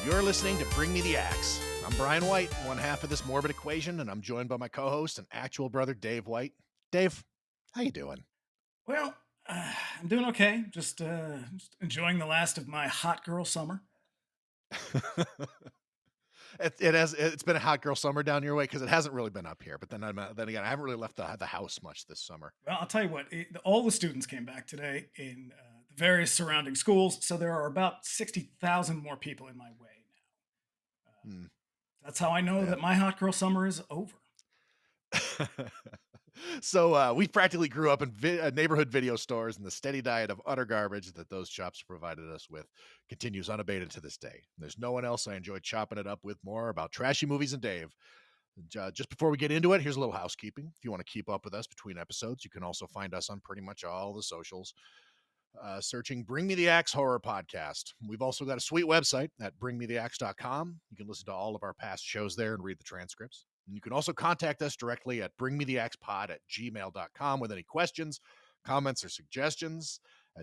You're listening to Bring Me the Axe. I'm Brian White, one half of this morbid equation, and I'm joined by my co-host and actual brother, Dave White. Dave, how you doing? Well, I'm doing okay. Just enjoying the last of my hot girl summer. It's been a hot girl summer down your way because it hasn't really been up here. But then again, I haven't really left the house much this summer. Well, I'll tell you what. All the students came back today in the various surrounding schools, so there are about 60,000 more people in my way now. That's how I know that my hot girl summer is over. So we practically grew up in neighborhood video stores, and the steady diet of utter garbage that those shops provided us with continues unabated to this day. There's no one else I enjoy chopping it up with more about trashy movies than Dave. Just before we get into it, here's a little housekeeping. If you want to keep up with us between episodes, you can also find us on pretty much all the socials. Searching Bring Me the Axe Horror Podcast. We've also got a sweet website at bringmetheaxe.com. You can listen to all of our past shows there and read the transcripts. And you can also contact us directly at bringmetheaxepod@gmail.com with any questions, comments, or suggestions.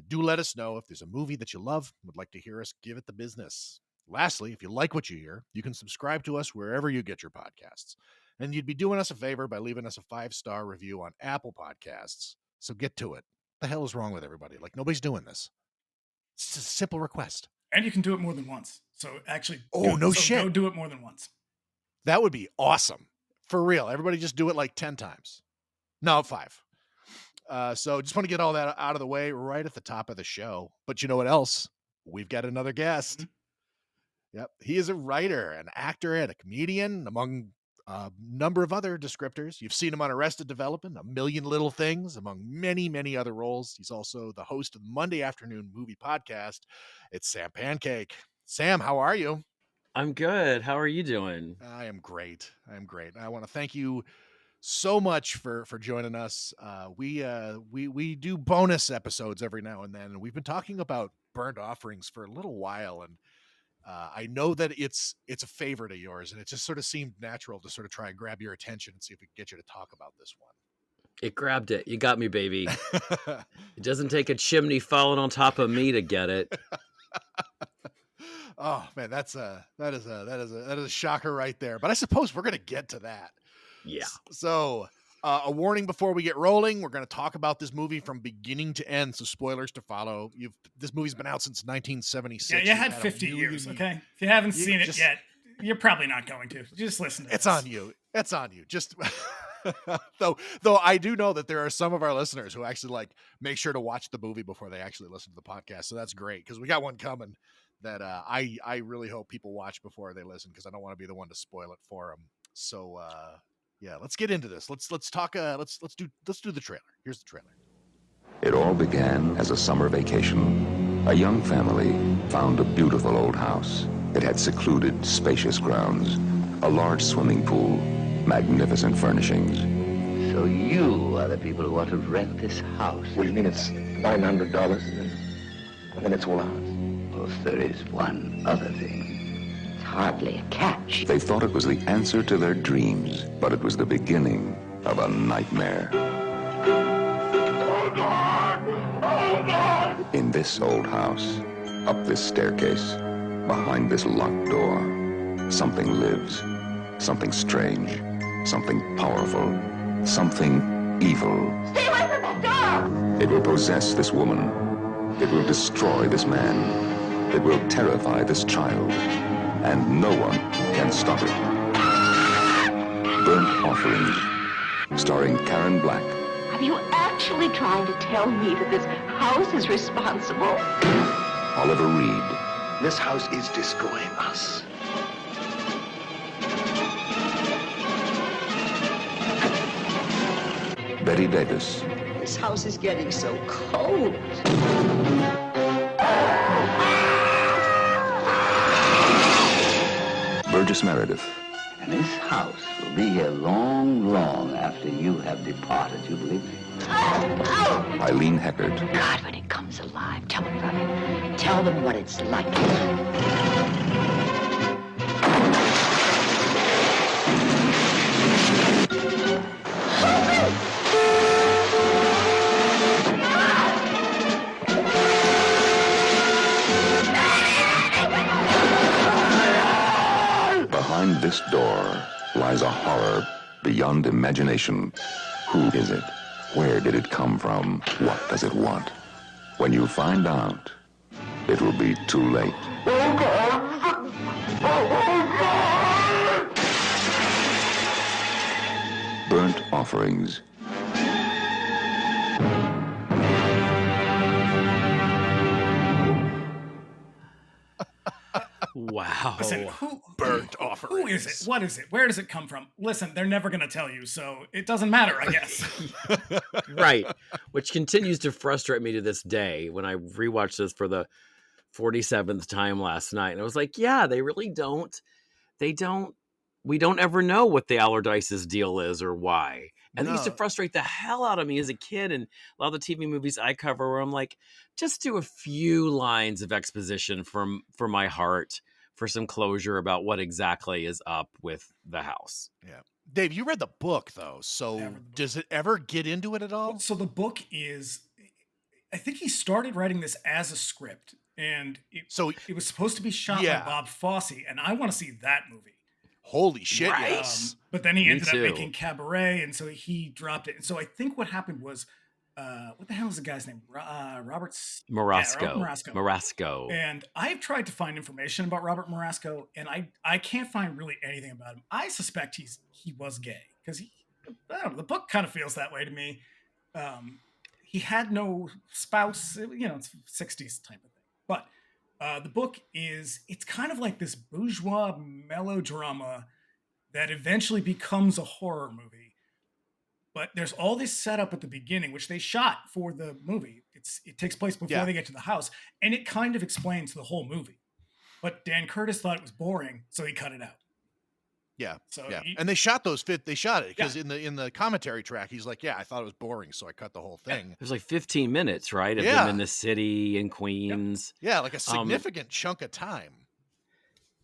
Do let us know if there's a movie that you love and would like to hear us give it the business. Lastly, if you like what you hear, you can subscribe to us wherever you get your podcasts. And you'd be doing us a favor by leaving us a 5-star review on Apple Podcasts. So get to it. What the hell is wrong with everybody? Like, nobody's doing this. It's a simple request. And you can do it more than once. So actually, shit. Go do it more than once. That would be awesome. For real. Everybody just do it like 10 times. No, 5. So just want to get all that out of the way right at the top of the show. But you know what else? We've got another guest. Mm-hmm. Yep. He is a writer, an actor, and a comedian, among a number of other descriptors. You've seen him on Arrested Development, A Million Little Things, among many, many other roles. He's also the host of the Monday Afternoon Movie Podcast. It's Sam Pancake. Sam, how are you? I'm good. How are you doing? I am great. I want to thank you so much for joining us. We do bonus episodes every now and then, and we've been talking about burnt offerings for a little while, and I know that it's a favorite of yours, and it just sort of seemed natural to sort of try and grab your attention and see if we can get you to talk about this one. It grabbed it. You got me, baby. It doesn't take a chimney falling on top of me to get it. Oh man, that is a shocker right there. But I suppose we're gonna get to that. Yeah. So a warning before we get rolling: we're gonna talk about this movie from beginning to end. So spoilers to follow. This movie's been out since 1976. Yeah, you had 50 years. Okay, if you haven't seen it yet, you're probably not going to. Just listen to it. It's on you. It's on you. Just though I do know that there are some of our listeners who actually make sure to watch the movie before they actually listen to the podcast. So that's great because we got one coming that I really hope people watch before they listen because I don't want to be the one to spoil it for them. So yeah, let's get into this. Let's talk. Let's do the trailer. Here's the trailer. It all began as a summer vacation. A young family found a beautiful old house. It had secluded, spacious grounds, a large swimming pool, magnificent furnishings. So you are the people who want to rent this house? What do you mean it's $900 and then it's all ours? Well, there is one other thing. It's hardly a catch. They thought it was the answer to their dreams, but it was the beginning of a nightmare. Oh, God! Oh, God! In this old house, up this staircase, behind this locked door, something lives. Something strange. Something powerful. Something evil. Stay away from that door! It will possess this woman. It will destroy this man. It will terrify this child. And no one can stop it. Burnt Offerings, starring Karen Black. Are you actually trying to tell me that this house is responsible? Oliver Reed. This house is destroying us. Betty Davis. This house is getting so cold. Burgess Meredith. And this house will be here long, long after you have departed, you believe me? Eileen Heckard. God, when it comes alive, tell them, brother. Tell them what it's like. this door lies a horror beyond imagination. Who is it? Where did it come from? What does it want? When you find out, it will be too late. Burnt Offerings. Wow. Listen, Burnt who Offerings. is it? What is it? Where does it come from? Listen, they're never going to tell you, so it doesn't matter, I guess. Right. Which continues to frustrate me to this day when I rewatched this for the 47th time last night. And I was like, yeah, they really don't. We don't ever know what the Allardyce's deal is or why. And it used to No. frustrate the hell out of me as a kid. And a lot of the TV movies I cover where I'm like, just do a few lines of exposition for my heart for some closure about what exactly is up with the house. Yeah. Dave, you read the book, though. I So read the book. does it ever get into it at all? So the book is, I think he started writing this as a script, and it was supposed to be shot Yeah. by Bob Fosse, and I want to see that movie. Holy shit, Right. yes. But then he Me ended up too. making Cabaret, and so he dropped it. And so I think what happened was, what the hell is the guy's name? Robert Marasco. Yeah, Robert Marasco. Marasco. And I've tried to find information about Robert Marasco, and I can't find really anything about him. I suspect he was gay because I don't know, the book kind of feels that way to me. He had no spouse, it's 60s type of thing. But the book it's kind of like this bourgeois melodrama that eventually becomes a horror movie. But there's all this setup at the beginning, which they shot for the movie. It takes place before they get to the house, and it kind of explains the whole movie. But Dan Curtis thought it was boring, so he cut it out. Yeah. So yeah. And they shot it because in the commentary track, he's like, yeah, I thought it was boring, so I cut the whole thing. There's like 15 minutes, right? Of them in the city in Queens. Yeah, like a significant chunk of time.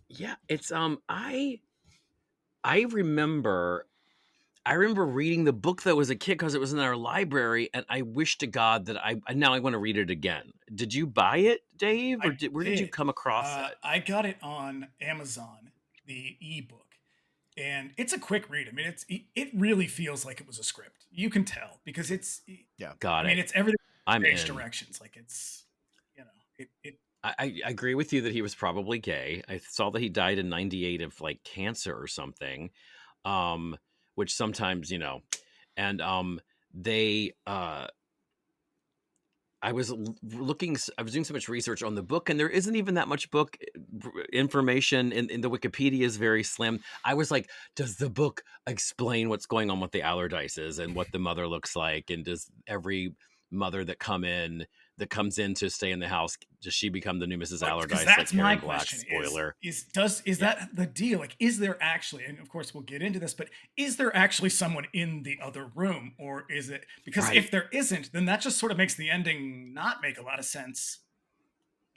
Yeah, it's I remember reading the book though as a kid because it was in our library, and I wish to God that I want to read it again. Did you buy it, Dave, or where did you come across it? I got it on Amazon, the ebook, and it's a quick read. I mean, it really feels like it was a script. You can tell because Got it. I mean, it's everything. I'm in. Directions, like it's, it. I agree with you that he was probably gay. I saw that he died in 98 of like cancer or something, which sometimes, and they, I was doing so much research on the book, and there isn't even that much book information in the Wikipedia is very slim. I was like, does the book explain what's going on with the Allardyces and what the mother looks like? And does every mother that comes in to stay in the house, does she become the new Mrs. Allardyce? That's like my Black question. Spoiler. Is that the deal? Like, is there actually, and of course we'll get into this, but is there actually someone in the other room, or is it because if there isn't, then that just sort of makes the ending not make a lot of sense.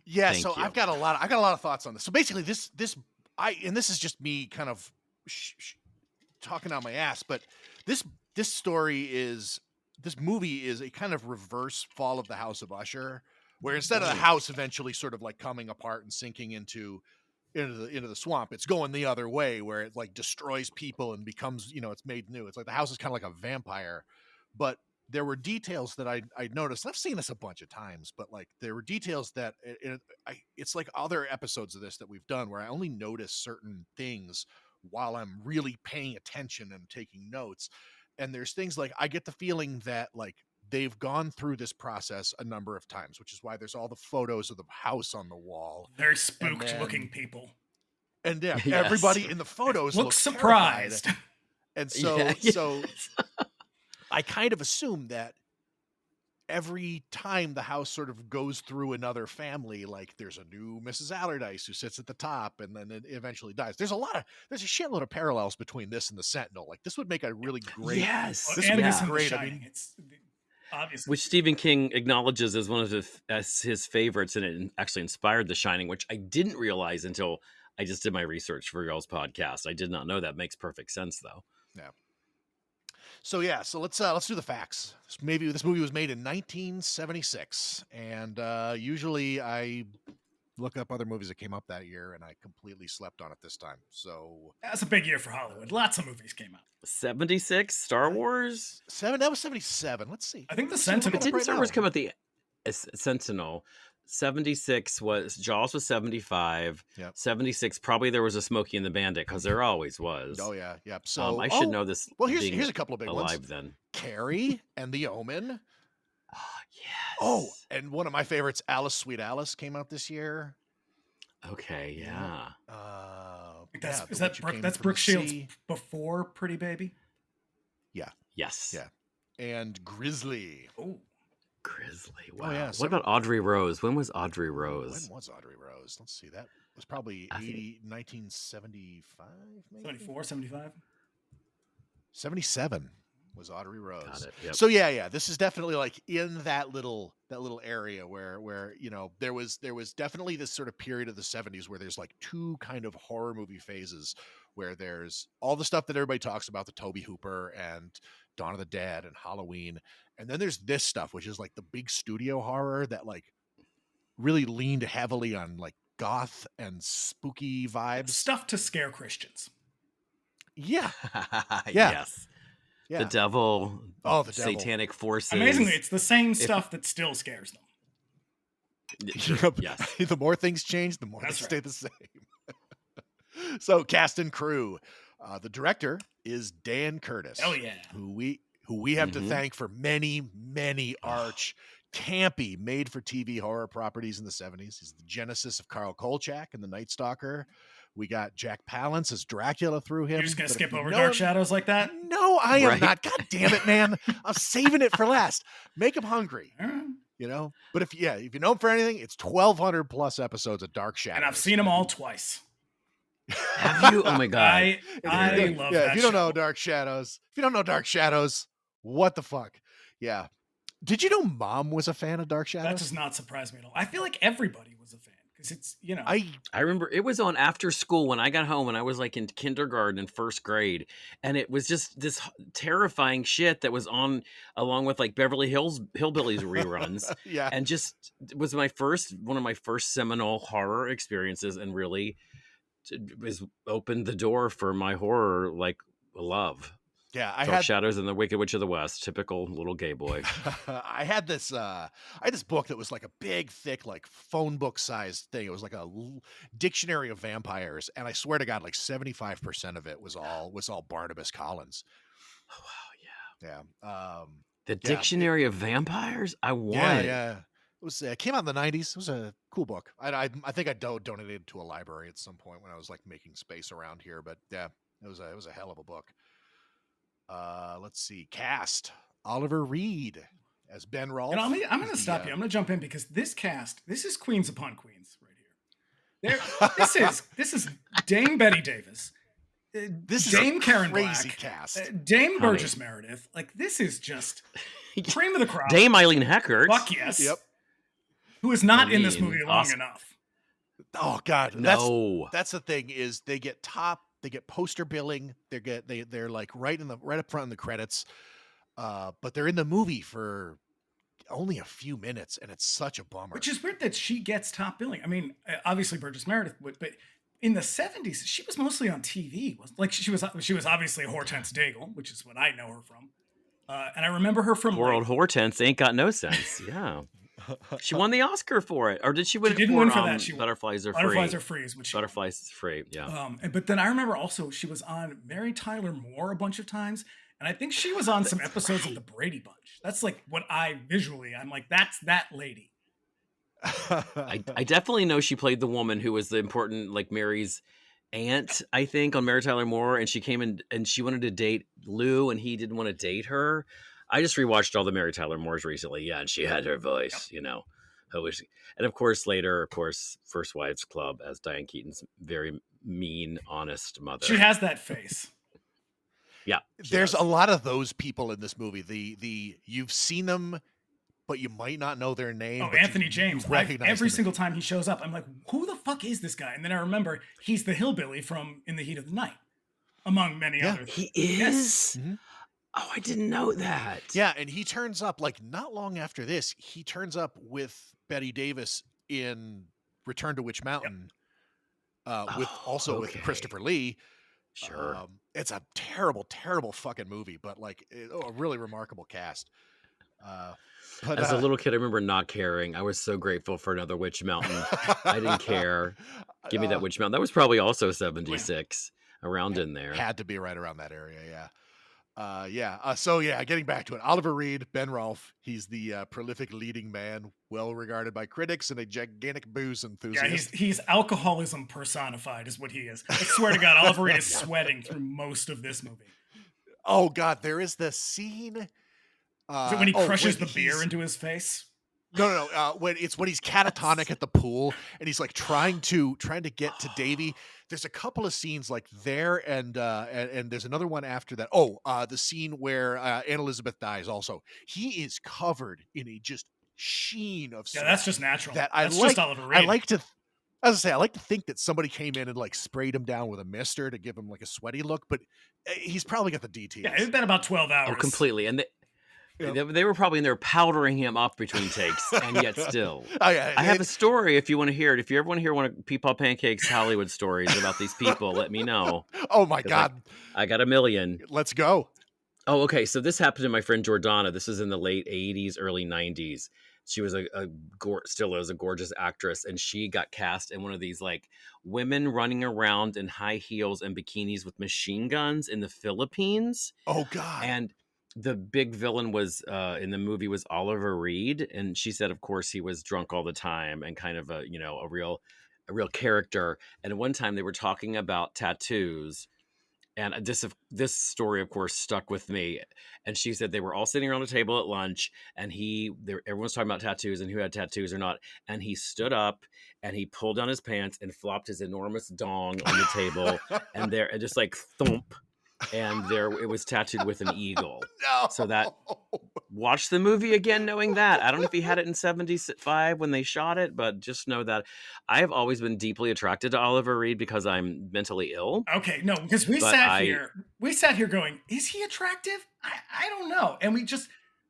Yeah, so I've got a lot of thoughts on this. So basically, this is just me kind of talking out my ass, but this movie is a kind of reverse Fall of the House of Usher, where instead of the house eventually sort of like coming apart and sinking into the swamp, it's going the other way where it like destroys people and becomes, it's made new. It's like the house is kind of like a vampire. But there were details that I noticed. I've seen this a bunch of times, but like there were details that it's like other episodes of this that we've done where I only notice certain things while I'm really paying attention and taking notes. And there's things like I get the feeling that like they've gone through this process a number of times, which is why there's all the photos of the house on the wall. Very spooked looking people. And everybody in the photos looks surprised. Terrified. And so so I kind of assume that every time the house sort of goes through another family, like there's a new Mrs. Allardyce who sits at the top and then it eventually dies. There's a shitload of parallels between this and the Sentinel. Like this would make a really great. Yes. This would be great. I mean, it's obviously, which Stephen King acknowledges as one of his favorites, and it actually inspired The Shining, which I didn't realize until I just did my research for y'all's podcast. I did not know that. Makes perfect sense though. Yeah. So let's do the facts. This movie was made in 1976, and usually I look up other movies that came up that year, and I completely slept on it this time. So That's a big year for Hollywood. Lots of movies came out. 76 Star Wars. that was 77. Let's see. I think the Let's see, I'm Sentinel- looking But up didn't right Star now. Wars come out the Sentinel? 76 was Jaws was 75. Yep. 76 probably there was a Smokey and the Bandit because there always was. Oh yeah, yep. So I should know this. Well, being here's a couple of big alive ones. then. Carrie and The Omen. Yes. Oh, and one of my favorites, Alice, Sweet Alice, came out this year. Okay, yeah. That's Brooke Shields before Pretty Baby? Yes. Yeah. And Grizzly. Oh, Grizzly. Wow. Oh, yeah, What about Audrey Rose? When was Audrey When Rose? was Audrey Rose? Let's see. That was probably 1975, maybe? 74, 75? 77 was Audrey Rose. Got it. Yep. So yeah, this is definitely like in that little area where there was definitely this sort of period of the 70s where there's like two kind of horror movie phases, where there's all the stuff that everybody talks about, the Tobe Hooper and Dawn of the Dead and Halloween, and then there's this stuff which is like the big studio horror that like really leaned heavily on like goth and spooky vibes. Stuff to scare Christians. Yeah. Yes. Yeah. The devil. Oh, the devil. Satanic forces. Amazingly, it's the same stuff that still scares them. Yes. The more things change, the more That's they stay the same. So cast and crew. The director is Dan Curtis. Hell yeah. Who we have to thank for many arch campy made for TV horror properties in the 70s. He's the genesis of Carl Kolchak and The Night Stalker. We got Jack Palance as Dracula through him. You're just gonna But if skip you over know Dark him- Shadows like that? No, I am Right. not. God damn it, man. I'm saving it for last. Make him hungry. But if you know him for anything, it's 1,200 plus episodes of Dark Shadows. And I've seen them all twice. Have you? Oh my god. I love that if you don't know show. Dark Shadows, what the fuck? Yeah. Did you know Mom was a fan of Dark That Shadows? does not surprise me at all. I feel like everybody was a fan because it's, I remember it was on after school when I got home and I was like in kindergarten and first grade, and it was just this terrifying shit that was on along with like Beverly Hills Hillbillies reruns. Yeah. And just it was one of my first seminal horror experiences, and really was opened the door for my horror like love. Yeah, Dark Shadows and the Wicked Witch of the West, typical little gay boy. I had this book that was like a big, thick, like phone book sized thing. It was like a dictionary of vampires, and I swear to God, like 75% of it was all Barnabas Collins. Oh wow, Yeah. The Dictionary of Vampires. I want it. Yeah. It was came out in the 90s. It was a cool book. I think I donated it to a library at some point when I was like making space around here. But yeah, it was a hell of a book. Let's see. Cast Oliver Reed as Ben Rolfe. And I'm going to stop you. I'm going to jump in because this is Queens upon Queens right here. This is Dame Betty Davis. This is Dame a Karen crazy Black, cast. Dame Burgess Meredith. Like, this is just cream of the crop. Dame Eileen Heckert. Fuck yes. Yep. Who is not in this movie long awesome. enough. Oh God, No. That's the thing is they get poster billing. They're like right up front in the credits, but they're in the movie for only a few minutes, and it's such a bummer. Which is weird that she gets top billing. I mean, obviously Burgess Meredith would, but in the 70s, she was mostly on TV. Like she was obviously Hortense Daigle, which is what I know her from. And I remember her from Poor old Hortense ain't got no sense. Yeah. She won the Oscar for it, or did she win? She didn't win for that. She Butterflies Are Butterflies Free. Are Free is what she. Butterflies is Free. Yeah. But then I remember also she was on Mary Tyler Moore a bunch of times, and I think she was on some episodes of the Brady Bunch. That's like what I'm like, that's that lady. I definitely know she played the woman who was the important, like Mary's aunt, I think, on Mary Tyler Moore, and she came in and she wanted to date Lou, and he didn't want to date her. I just rewatched all the Mary Tyler Moores recently. Yeah, and she had her voice, And of course, later, First Wives Club as Diane Keaton's very mean, honest mother. She has that face. Yeah. There's a lot of those people in this movie. The you've seen them, but you might not know their name. Oh, but Anthony James. Recognize Every them. single time he shows up, I'm like, who the fuck is this guy? And then I remember he's the hillbilly from In the Heat of the Night, among many other things. He is? Yes. Mm-hmm. Oh, I didn't know that. Yeah, and he turns up like not long after this. He turns up with Betty Davis in Return to Witch Mountain, with Okay. Christopher Lee. Sure. It's a terrible, terrible fucking movie, but like a really remarkable cast. But As a little kid, I remember not caring. I was so grateful for another Witch Mountain. I didn't care. Give me that Witch Mountain. That was probably also 76, around in there. Had to be right around that area, So getting back to it, Oliver Reed, Ben Rolfe, he's the prolific leading man, well regarded by critics and a gigantic booze enthusiast. Yeah, he's alcoholism personified, is what he is. I swear to God, Oliver Reed is sweating through most of this movie. Oh God, there is the scene. Is it when he crushes the beer into his face? No. When he's catatonic at the pool and he's like trying to get to Davy. There's a couple of scenes like there, and there's another one after that. The scene where Anne Elizabeth dies. Also, he is covered in a just sheen of sweat. Yeah, that's just natural. That's just Oliver Reed. I like to think that somebody came in and like sprayed him down with a mister to give him like a sweaty look, but he's probably got the DTs. Yeah, it's been about 12 hours. Oh, completely. And they were probably in there powdering him up between takes, and yet still. I have a story if you want to hear it. If you ever want to hear one of Peepaw Pancake's Hollywood stories about these people, let me know. Oh my God. I got a million. Let's go. Oh, okay. So this happened to my friend Jordana. This was in the late 80s, early 90s. She was still is a gorgeous actress, and she got cast in one of these like women running around in high heels and bikinis with machine guns in the Philippines. Oh God. And the big villain was in the movie was Oliver Reed, and she said, of course, he was drunk all the time and kind of a real character. And one time they were talking about tattoos, and this story, of course, stuck with me. And she said they were all sitting around a table at lunch, and everyone's talking about tattoos and who had tattoos or not. And he stood up and he pulled down his pants and flopped his enormous dong on the table, and just like thump. And there it was tattooed with an eagle. No. So that watch the movie again knowing that. I don't know if he had it in 75 when they shot it, but just know that I have always been deeply attracted to Oliver Reed because I'm mentally ill. Okay, no, because we sat here going, is he attractive? I don't know. And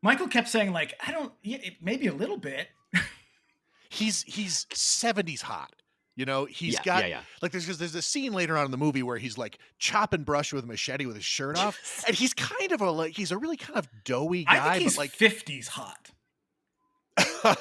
Michael kept saying like, maybe a little bit. He's 70s hot. He's got like there's a scene later on in the movie where he's like chopping brush with a machete with his shirt off, and he's kind of he's a really kind of doughy guy. I think he's but like 50s hot.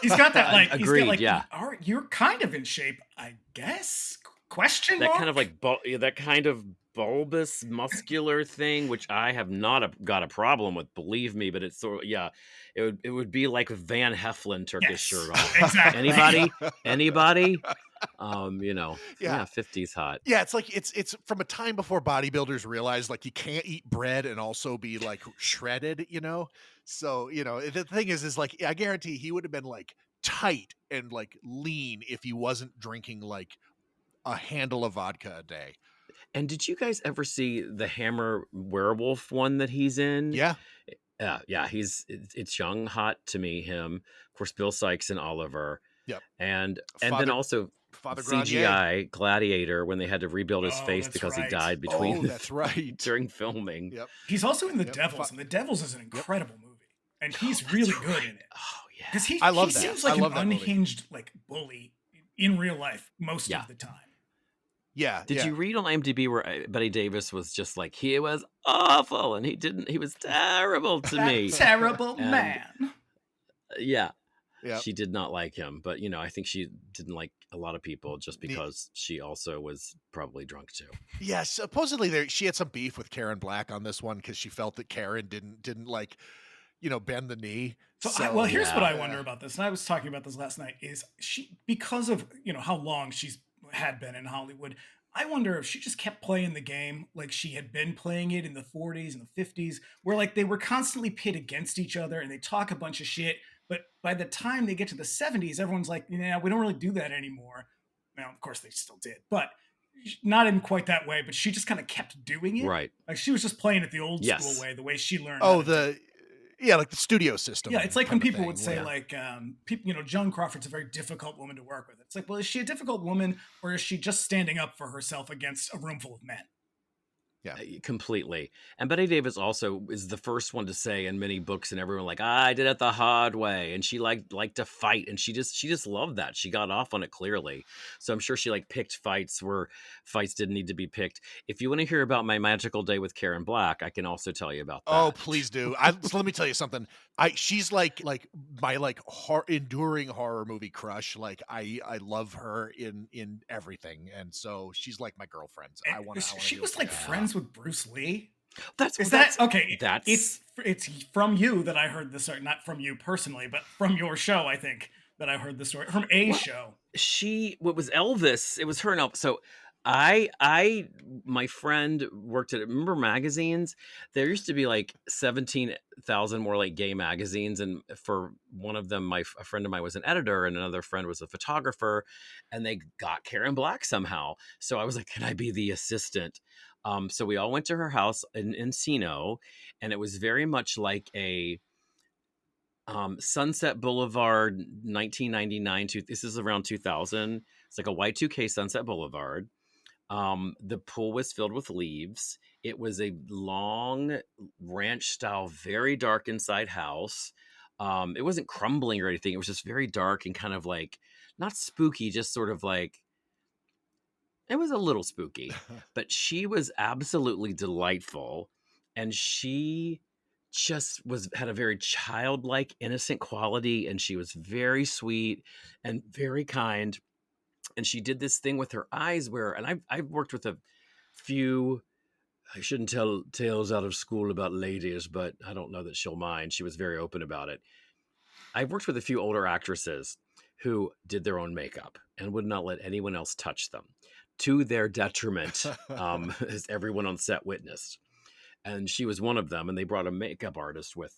He's got that like agreed, he's got like yeah. All right, you're kind of in shape, I guess. Question mark? That kind of like that kind of bulbous muscular thing, which I have not got a problem with, believe me, but it's sort of, it would be like Van Heflin took his shirt off. Exactly. Anybody? 50s hot. Yeah, it's like it's from a time before bodybuilders realized like you can't eat bread and also be like shredded, So, the thing is like I guarantee he would have been like tight and like lean if he wasn't drinking like a handle of vodka a day. And did you guys ever see the Hammer werewolf one that he's in? Yeah. It's young, hot to me, him. Of course, Bill Sykes and Oliver. Yep. And then also Father CGI Gladiator when they had to rebuild his face because he died between that's right. during filming. Yep. He's also in The Devils, and The Devils is an incredible movie. And he's really good in it. Oh yeah. Because he that. seems like an unhinged like bully in real life most of the time. Yeah. Did you read on IMDb where Betty Davis was just like, he was awful and he was terrible to me. Terrible man. Yeah. Yeah. She did not like him, but I think she didn't like a lot of people just because she also was probably drunk too. Yeah, supposedly she had some beef with Karen Black on this one because she felt that Karen didn't like, bend the knee. Here's what I wonder about this, and I was talking about this last night, is she, because of, how long she's had been in Hollywood, I wonder if she just kept playing the game like she had been playing it in the 40s and the 50s, where like they were constantly pit against each other and they talk a bunch of shit. But by the time they get to the 70s, everyone's like, we don't really do that anymore. Now, of course, they still did, but not in quite that way. But she just kind of kept doing it. Right. Like she was just playing it the old school way, the way she learned. Like the studio system. Yeah, it's like when people would say like, Joan Crawford's a very difficult woman to work with. It's like, well, is she a difficult woman or is she just standing up for herself against a room full of men? Completely. And Betty Davis also is the first one to say in many books, and everyone like, I did it the hard way, and she liked to fight, and she just loved that. She got off on it clearly. So I'm sure she like picked fights where fights didn't need to be picked. If you want to hear about my magical day with Karen Black, I can also tell you about Oh, that. please do. So let me tell you something. She's like my like enduring horror movie crush. Like I love her in everything, and so she's like my girlfriend. I want to. She was like friends with Bruce Lee. That's okay? That's It's from you that I heard this story, not from you personally, but from your show. I think that I heard the story from a show. What was Elvis? It was her and Elvis. So my friend worked at, remember magazines? There used to be like 17,000 more like gay magazines. And for one of them, a friend of mine was an editor and another friend was a photographer, and they got Karen Black somehow. So I was like, can I be the assistant? So we all went to her house in Encino, and it was very much like a Sunset Boulevard 1999 this is around 2000. It's like a Y2K Sunset Boulevard. The pool was filled with leaves. It was a long ranch style, very dark inside house. It wasn't crumbling or anything. It was just very dark and kind of like not spooky, just sort of like it was a little spooky. But she was absolutely delightful, and she just had a very childlike, innocent quality, and she was very sweet and very kind. And she did this thing with her eyes where, and I've worked with a few, I shouldn't tell tales out of school about ladies, but I don't know that she'll mind. She was very open about it. I've worked with a few older actresses who did their own makeup and would not let anyone else touch them, to their detriment, as everyone on set witnessed. And she was one of them, and they brought a makeup artist with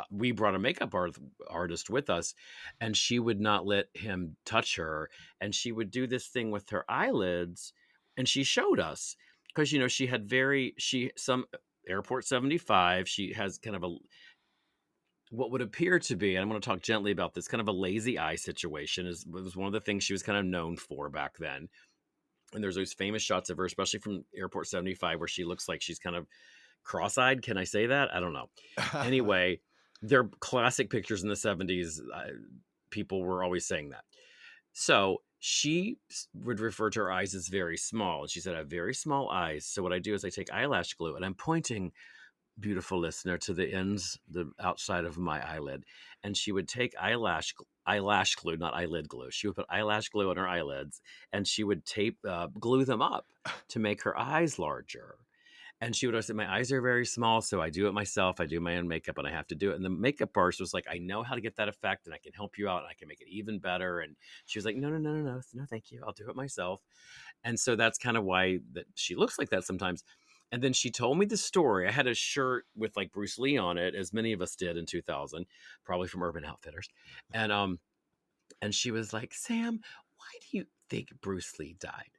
we brought a artist with us, and she would not let him touch her, and she would do this thing with her eyelids, and she showed us, because she had some Airport 75. She has kind of a what would appear to be, and I'm going to talk gently about this, kind of a lazy eye situation. Was one of the things she was kind of known for back then. And there's those famous shots of her, especially from Airport 75, where she looks like she's kind of cross-eyed. Can I say that? I don't know. Anyway, they're classic pictures in the 70s. People were always saying that. So she would refer to her eyes as very small. She said, I have very small eyes. So what I do is I take eyelash glue, and I'm pointing, beautiful listener, to the outside of my eyelid. And she would take eyelash glue, not eyelid glue. She would put eyelash glue on her eyelids, and she would glue them up to make her eyes larger. And she would always say, my eyes are very small, so I do it myself. I do my own makeup, and I have to do it. And the makeup artist was like, I know how to get that effect, and I can help you out, and I can make it even better. And she was like, no, thank you. I'll do it myself. And so that's kind of why that she looks like that sometimes. And then she told me the story. I had a shirt with like Bruce Lee on it, as many of us did in 2000, probably from Urban Outfitters. And she was like, Sam, why do you think Bruce Lee died?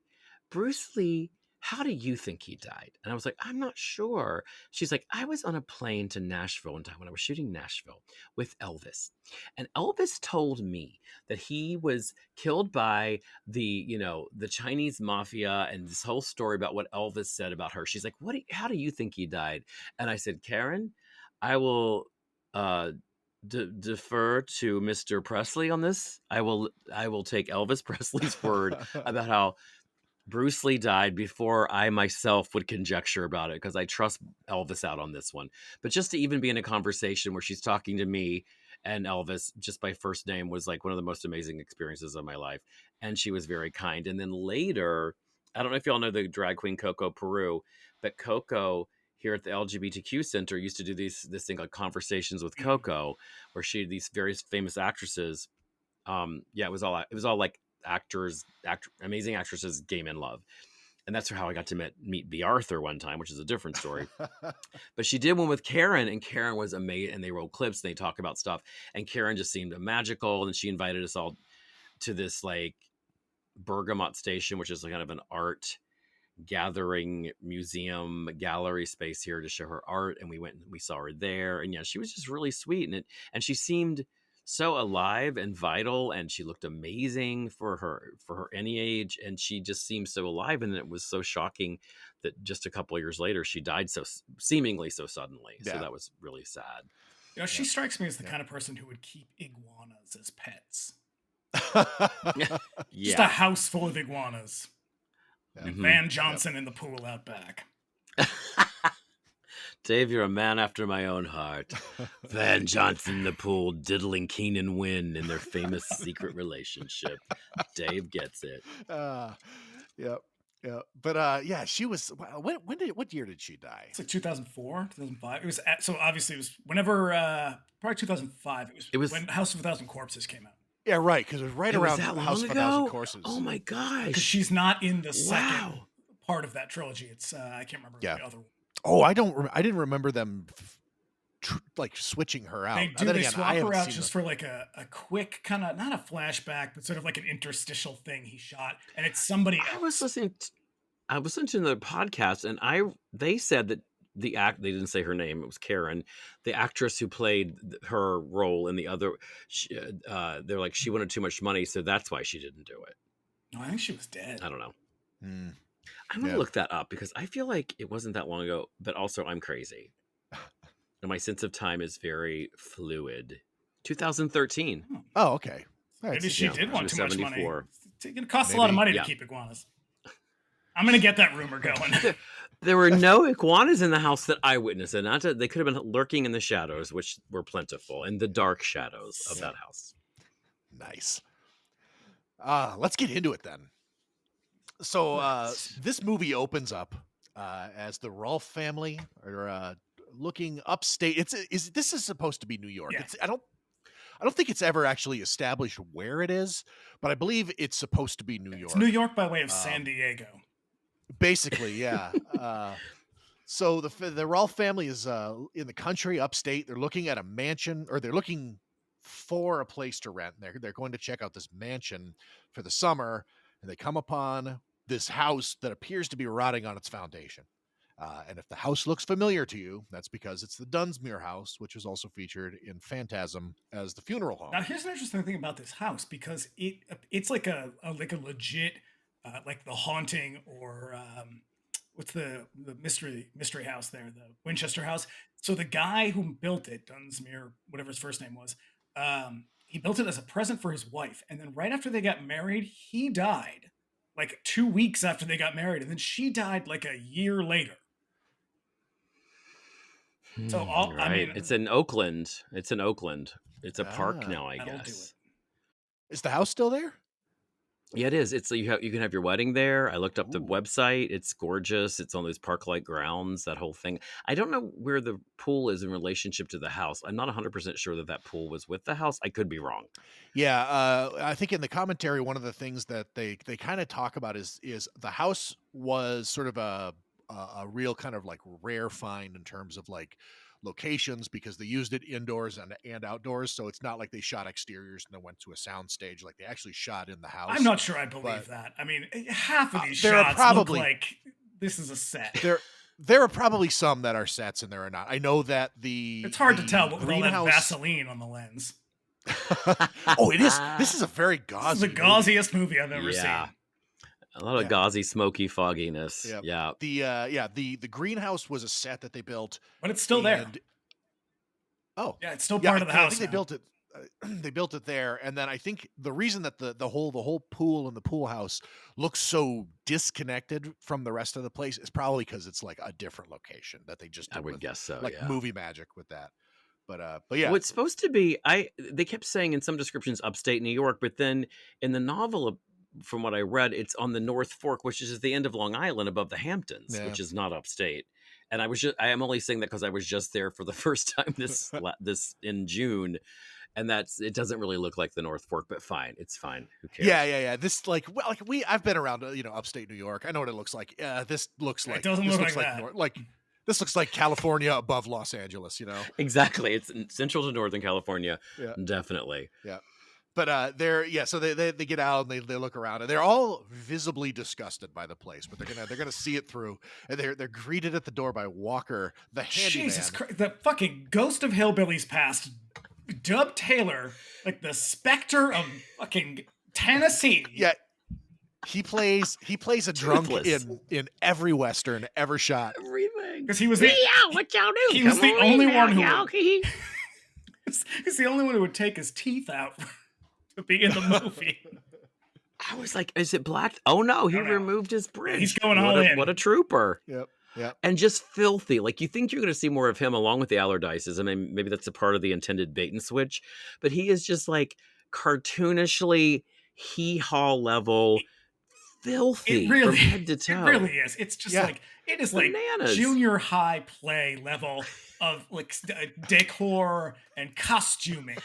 Bruce Lee, how do you think he died? And I was like, I'm not sure. She's like, I was on a plane to Nashville one time when I was shooting Nashville with Elvis. And Elvis told me that he was killed by the Chinese mafia, and this whole story about what Elvis said about her. She's like, how do you think he died? And I said, Karen, I will defer to Mr. Presley on this. I will take Elvis Presley's word about how Bruce Lee died before I myself would conjecture about it, because I trust Elvis out on this one. But just to even be in a conversation where she's talking to me and Elvis just by first name was like one of the most amazing experiences of my life. And she was very kind. And then later, I don't know if y'all know the drag queen Coco Peru, but Coco here at the LGBTQ Center used to do this thing called Conversations with Coco, where she had these various famous actresses. It was all like amazing actresses, gay men love. And that's how I got to meet B. Arthur one time, which is a different story. But she did one with Karen, and Karen was amazing. And they rolled clips and they talk about stuff. And Karen just seemed magical. And she invited us all to this like Bergamot Station, which is kind of an art gathering museum gallery space here to show her art. And we went and we saw her there. And yeah, she was just really sweet. And she seemed so alive and vital, and she looked amazing for her any age, and she just seemed so alive, and it was so shocking that just a couple of years later she died so seemingly so suddenly. So that was really sad. She strikes me as the kind of person who would keep iguanas as pets. Just a house full of iguanas. And Van Johnson in the pool out back. Dave, you're a man after my own heart. Van Johnson in the pool diddling Keenan Wynn in their famous secret relationship. Dave gets it. Yep. But she was. What year did she die? It's like 2004, 2005. It was so obviously it was whenever probably 2005. It was when House of a Thousand Corpses came out. Yeah, right. Because it was right around House of a Thousand Corpses. Oh my gosh! Because she's not in the second part of that trilogy. It's I can't remember the other one. Oh, I didn't remember them like switching her out. They swap her out just for like a quick kind of, not a flashback, but sort of like an interstitial thing he shot, and it's somebody else. I was listening to the podcast, and they said that they didn't say her name, it was Karen, the actress who played her role in the other. They're like, she wanted too much money, so that's why she didn't do it. No, I think she was dead. I don't know. I'm gonna look that up because I feel like it wasn't that long ago, but also I'm crazy. And my sense of time is very fluid. 2013. Oh, okay. Maybe she did want too much money. It costs Maybe. a lot of money to keep iguanas. I'm gonna get that rumor going. There were no iguanas in the house that I witnessed, and they could have been lurking in the shadows, which were plentiful, in the dark shadows of that house. Nice. Let's get into it then. So this movie opens up as the Rolfe family are looking upstate. This is supposed to be New York. Yeah. I don't think it's ever actually established where it is, but I believe it's supposed to be New York. It's New York by way of San Diego. Basically, yeah. So the Rolfe family is in the country upstate. They're looking at a mansion, or they're looking for a place to rent. They're going to check out this mansion for the summer, and they come upon this house that appears to be rotting on its foundation. And if the house looks familiar to you, that's because it's the Dunsmuir house, which is also featured in Phantasm as the funeral home. Now, here's an interesting thing about this house, because it's like a legit like The Haunting, or what's the mystery house there, the Winchester house. So the guy who built it, Dunsmuir, whatever his first name was, he built it as a present for his wife, and then right after they got married, he died. Like 2 weeks after they got married, and then she died like a year later. So I mean, it's in Oakland. It's a park now, I guess. Is the house still there? Yeah, it is. It's you can have your wedding there. I looked up the website. It's gorgeous. It's on those park-like grounds, that whole thing. I don't know where the pool is in relationship to the house. I'm not 100% sure that pool was with the house. I could be wrong. Yeah, I think in the commentary, one of the things that they kind of talk about is the house was sort of a real kind of like rare find in terms of like locations, because they used it indoors and outdoors. So it's not like they shot exteriors and then went to a sound stage. Like they actually shot in the house. I'm not sure I believe that. I mean, half of these there shots are probably, look like this is a set. There are probably some that are sets and there are not. I know that it's hard to tell with all that Vaseline on the lens. Oh, it is. This is a very gauzy. This is the gauziest movie I've ever seen. A lot of gauzy, smoky fogginess. Yep. Yeah. The greenhouse was a set that they built, but it's still there. Oh, yeah, it's still part of the house. I think they built it. They built it there, and then I think the reason that the whole pool and the pool house looks so disconnected from the rest of the place is probably because it's like a different location that they just did. I would guess so. Like movie magic with that. But yeah. Well, it's supposed to be. They kept saying in some descriptions upstate New York, but then in the novel, from what I read, it's on the North Fork, which is at the end of Long Island above the Hamptons, which is not upstate. And I am only saying that because I was just there for the first time this in June, and it doesn't really look like the North Fork, but fine, it's fine. Who cares? Yeah. This I've been around upstate New York. I know what it looks like. This looks like it doesn't look like that. This looks like California above Los Angeles. Exactly. It's central to Northern California. Yeah. Definitely. Yeah. But so they get out and they look around, and they're all visibly disgusted by the place, but they're gonna see it through, and they're greeted at the door by Walker, the handyman. Jesus Christ, the fucking ghost of Hillbillies Past Dub Taylor, like the specter of fucking Tennessee. Yeah. He plays a drunk Toothless. in every Western ever shot. Everything. Because he was what y'all do? he was the only one who y'all. he's the only one who would take his teeth out to be in the movie. I was like, is it black? Oh no, he No, no. removed his bridge. He's going all in. What a trooper. Yep. Yep. And just filthy. Like, you think you're going to see more of him along with the Allardyces. I mean, maybe that's a part of the intended bait and switch. But he is just like cartoonishly hee-haw level filthy It really, from head to toe. It really is. It's just like it is Bananas. like junior high play level of like decor and costuming.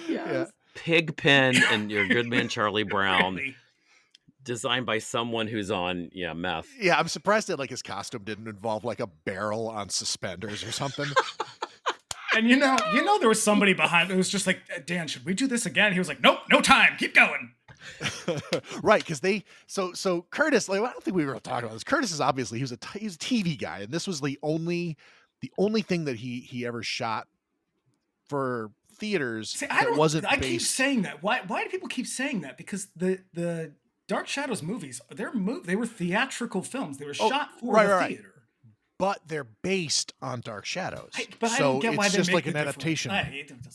Yeah. Pigpen and your good man Charlie Brown. Really. Designed by someone who's on meth. Yeah, I'm surprised that like his costume didn't involve like a barrel on suspenders or something. And you know, there was somebody behind it who was just like, Dan, should we do this again? He was like, nope, no time, keep going. Right, because so Curtis, like, I don't think we were talking about this. Curtis is obviously he was a TV guy, and this was the only thing that he ever shot for theaters. See, I keep saying that. Why do people keep saying that? Because the Dark Shadows movies, they were theatrical films. They were shot for the theater. But they're based on Dark Shadows. I don't get why it's they just make like the an adaptation.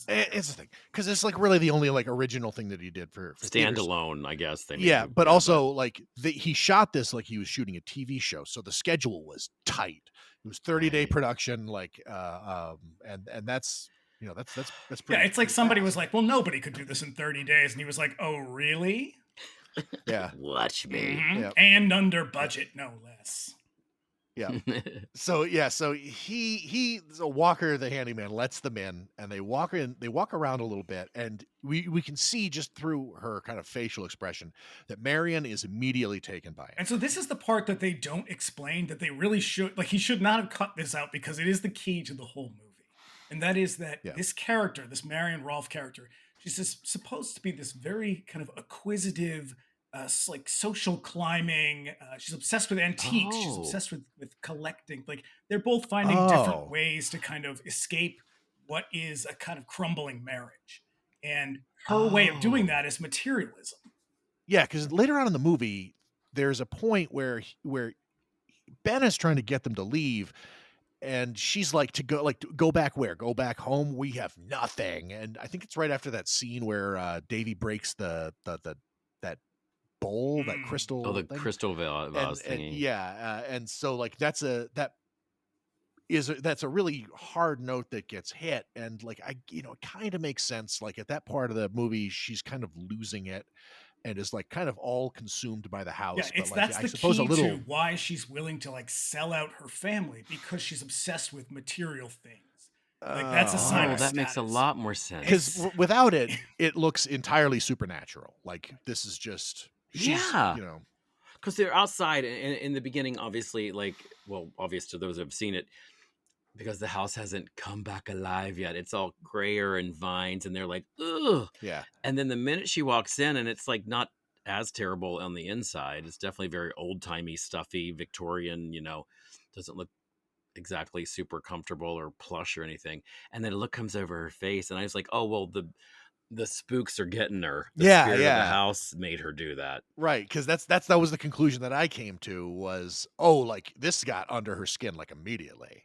It's the thing. Because it's like really the only like original thing that he did for standalone, I guess. But also like he shot this like he was shooting a TV show. So the schedule was tight. It was 30-day production, like and that's that's pretty. Yeah, it's like somebody was like, well, nobody could do this in 30 days. And he was like, oh, really? Yeah. Watch me. Mm-hmm. Yep. And under budget, no less. Yeah. So he's a Walker, the handyman, lets them in, and they walk around a little bit, and we can see just through her kind of facial expression that Marion is immediately taken by it. And so this is the part that they don't explain, that they really should, like, he should not have cut this out, because it is the key to the whole movie. And that is that this character, this Marion Rolfe character, she's supposed to be this very kind of acquisitive, like social climbing. She's obsessed with antiques. She's obsessed with collecting. Like, they're both finding different ways to kind of escape what is a kind of crumbling marriage. And her way of doing that is materialism. Yeah, because later on in the movie, there's a point where Ben is trying to get them to leave, and she's like, go back where? Go back home? We have nothing. And I think it's right after that scene where Davy breaks that bowl, that crystal. Oh, the thing. crystal vase thingy. And so like that's a really hard note that gets hit, and like it kind of makes sense. Like at that part of the movie, she's kind of losing it, and is like kind of all consumed by the house. Yeah, that's the key to why she's willing to like sell out her family, because she's obsessed with material things. Like that's a sign of that status. makes a lot more sense. Because without it, it looks entirely supernatural. Like this is just because they're outside in the beginning, obviously, like, well, obvious to those who have seen it, because the house hasn't come back alive yet. It's all grayer and vines, and they're like, ugh. Yeah. And then the minute she walks in, and it's like not as terrible on the inside. It's definitely very old timey, stuffy, Victorian. Doesn't look exactly super comfortable or plush or anything. And then a look comes over her face, and I was like, oh well, the spooks are getting her. The spirit of the house made her do that. Right, because that was the conclusion that I came to was, like this got under her skin like immediately.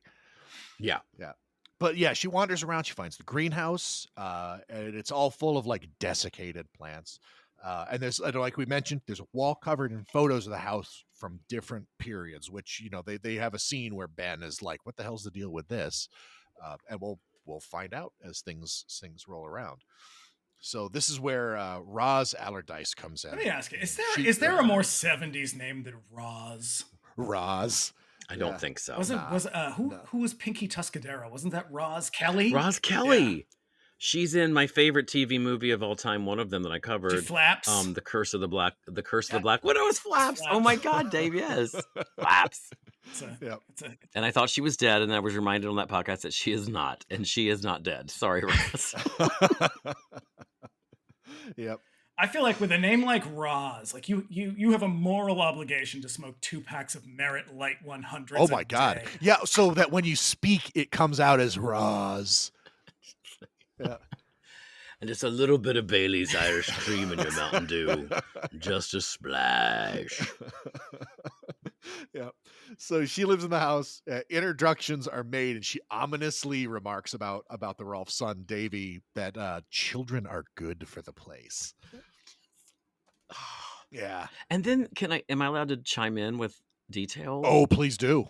Yeah. Yeah. But yeah, she wanders around, she finds the greenhouse, and it's all full of like desiccated plants. And there's, like we mentioned, there's a wall covered in photos of the house from different periods, which, they have a scene where Ben is like, what the hell's the deal with this? And we'll find out as things roll around. So this is where Roz Allardyce comes in. Let me ask you: is there a more 70s name than Roz? Roz. I don't think so. Who was Pinky Tuscadero? Wasn't that Roz Kelly? Roz Kelly. Yeah. She's in my favorite TV movie of all time. One of them that I covered. She Flaps. The Curse of the Black Widow is Flaps. Oh my God, Dave, yes. Flaps. And I thought she was dead, and I was reminded on that podcast that she is not, and she is not dead. Sorry, Roz. Yep. I feel like with a name like Roz, like you have a moral obligation to smoke 2 packs of Merit Light 100s. Oh my God. Day. Yeah, so that when you speak, it comes out as Roz. Yeah. And just a little bit of Bailey's Irish Cream in your Mountain Dew. Just a splash. Yeah. So she lives in the house. Introductions are made, and she ominously remarks about the Rolf's son, Davy, that children are good for the place. Yeah. And then am I allowed to chime in with details? Oh, please do.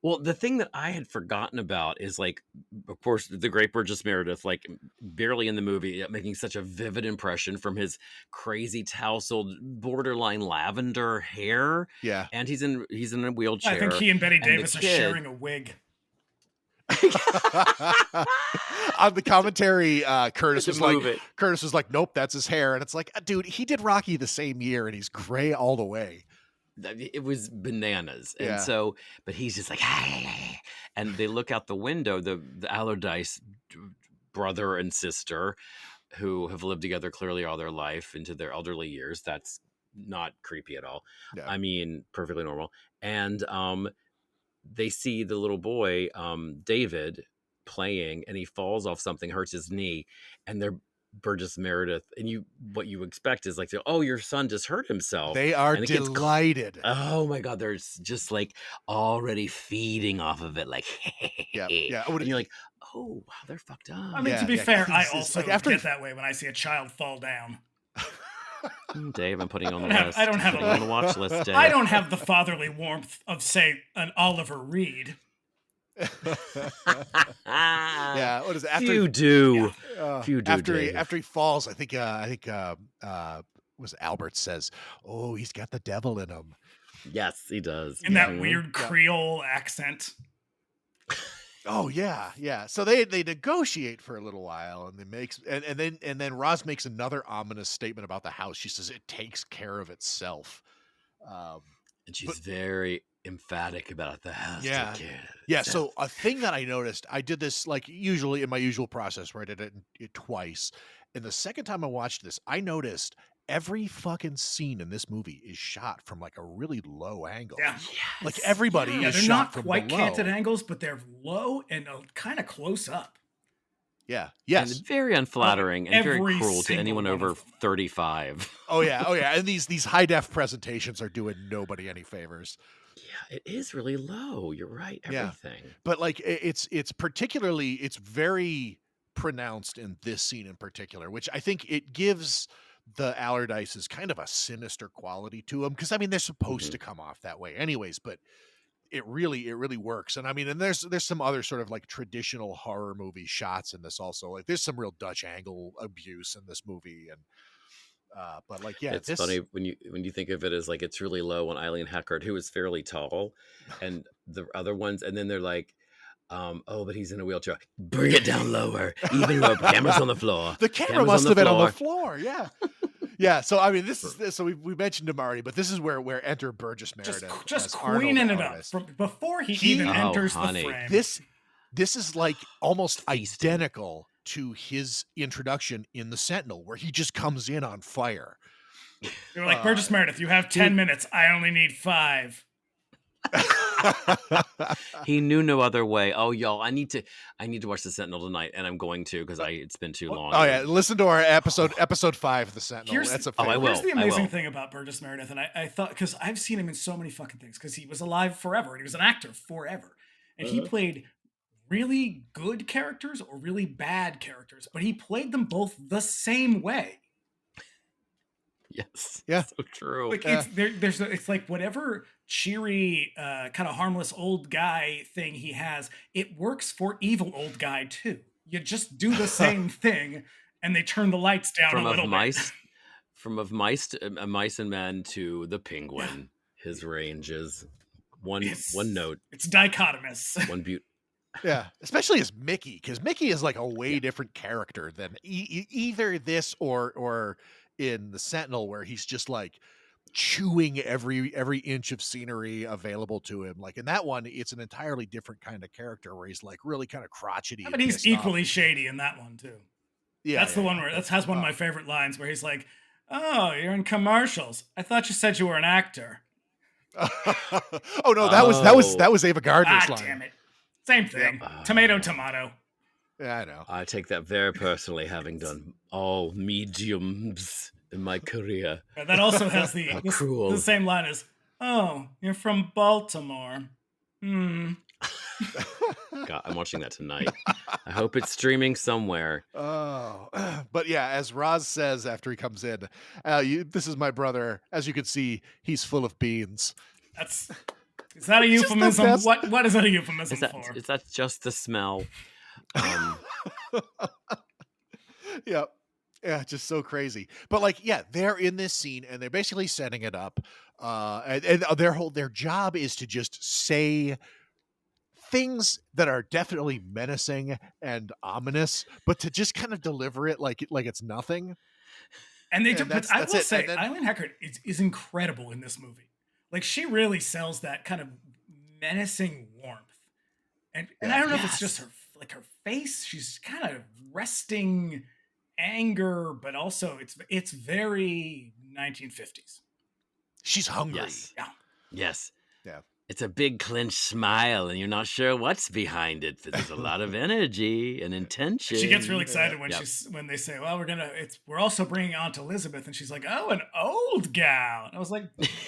Well, the thing that I had forgotten about is, like, of course, the great Burgess Meredith, like, barely in the movie, making such a vivid impression from his crazy tousled, borderline lavender hair. Yeah. And he's in a wheelchair. I think he and Betty and Davis the are kid- sharing a wig. On the commentary, Curtis To was move like, it. "Nope, that's his hair." And it's like, dude, he did Rocky the same year, and he's gray all the way. It was bananas. Yeah. And so, but he's just like, and they look out the window, the Allardyce brother and sister, who have lived together clearly all their life into their elderly years. That's not creepy at all. Yeah. I mean, perfectly normal. And they see the little boy, David, playing, and he falls off something, hurts his knee, and they're Burgess Meredith, and what you expect is like, oh, your son just hurt himself. They are And the kid's delighted. Oh my God, they're just like already feeding off of it, like, Yeah. and you're like, oh wow, they're fucked up. I mean, Yeah, to be yeah, fair, I it's also like after get that way when I see a child fall down. Dave, I'm putting you on the I list. don't have Putting you on the watch list, Dave. I don't have the fatherly warmth of, say, an Oliver Reed. Yeah. What is it? After Few do. Few do. after he falls, I think was Albert says, "Oh, he's got the devil in him." Yes, he does. In that Mhm. weird Creole accent. Oh yeah, yeah. So they negotiate for a little while, and then Roz makes another ominous statement about the house. She says it takes care of itself. And she's very emphatic about the house. Yeah. Take care of Yeah. itself. So a thing that I noticed, I did this like usually in my usual process where I did it twice, and the second time I watched this, I noticed every fucking scene in this movie is shot from like a really low angle. Yeah. Like everybody Yeah, is they're shot not from quite below. canted angles, but they're low and kind of close up. Yeah. Yes. And very unflattering and very Every cruel to single anyone one over of them. 35. Oh yeah. Oh yeah. And these high def presentations are doing nobody any favors. Yeah, it is really low. You're right. Yeah. Everything. But like it's very pronounced in this scene in particular, which I think it gives the Allardyces kind of a sinister quality to them, because I mean they're supposed to come off that way anyways, but it really works. And I mean, and there's some other sort of like traditional horror movie shots in this also. Like there's some real Dutch angle abuse in this movie, and but like yeah, It's funny when you think of it as like it's really low on Eileen Heckard, who is fairly tall, and the other ones, and then they're like, oh, but he's in a wheelchair. Bring it down lower, even lower. Camera's on the floor. The camera Camera's must have been on the floor. floor. Yeah. Yeah. So, I mean, this is, so we mentioned him already, but this is where enter Burgess Meredith. Just as Arnold queening it up Artis. from before he even Oh, enters honey. the frame. This is like almost Feasting. identical to his introduction in The Sentinel, where he just comes in on fire. They were like, Burgess Meredith, you have 10 minutes. I only need 5. He knew no other way. Oh, y'all, I need to watch The Sentinel tonight, and I'm going to because it's been too long. Oh yeah, listen to our episode 5 of The Sentinel. That's a I favorite. will. Here's the I amazing will. thing about Burgess Meredith, and I thought, because I've seen him in so many fucking things, because he was alive forever, and he was an actor forever. And he played really good characters or really bad characters, but he played them both the same way. Yes. Yeah. So true. Like it's like whatever cheery, kind of harmless old guy thing he has, it works for evil old guy too. You just do the same thing, and they turn the lights down a little bit. From mice and men to the penguin, his range is one note, It's dichotomous. one beaut. Yeah, especially as Mickey, because Mickey is like a way different character than either this or in The Sentinel, where he's just like chewing every inch of scenery available to him. Like in that one, it's an entirely different kind of character where he's like really kind of crotchety. But he's equally shady in that one too. Yeah, that's the one where that has one of my favorite lines where he's like, "Oh, you're in commercials. I thought you said you were an actor." Oh no, that was Ava Gardner's line. Damn it. Same thing. Tomato. Yeah, I know. I take that very personally, having done all mediums in my career. That also has How the cruel. same line as, "Oh, you're from Baltimore. Hmm." God, I'm watching that tonight. I hope it's streaming somewhere. Oh, but yeah, as Roz says after he comes in, this is my brother. As you can see, he's full of beans. Is that a It's just the euphemism? best. What is that a euphemism for? Is that just the smell? Yeah. Yeah, just so crazy. But like, yeah, they're in this scene and they're basically setting it up. And their job is to just say things that are definitely menacing and ominous, but to just kind of deliver it like it's nothing. And they do, That's but I will it. say, And then, Eileen Heckart is incredible in this movie. Like, she really sells that kind of menacing warmth. And I don't know if it's just her face. She's kind of resting anger, but also it's very 1950s. she's hungry. Yes. Yeah. Yes. Yeah. It's a big clenched smile, and you're not sure what's behind it. But there's a lot of energy and intention. She gets really excited when Yep. when they say, "Well, we're also bringing Aunt Elizabeth," and she's like, "Oh, an old gal." And I was like,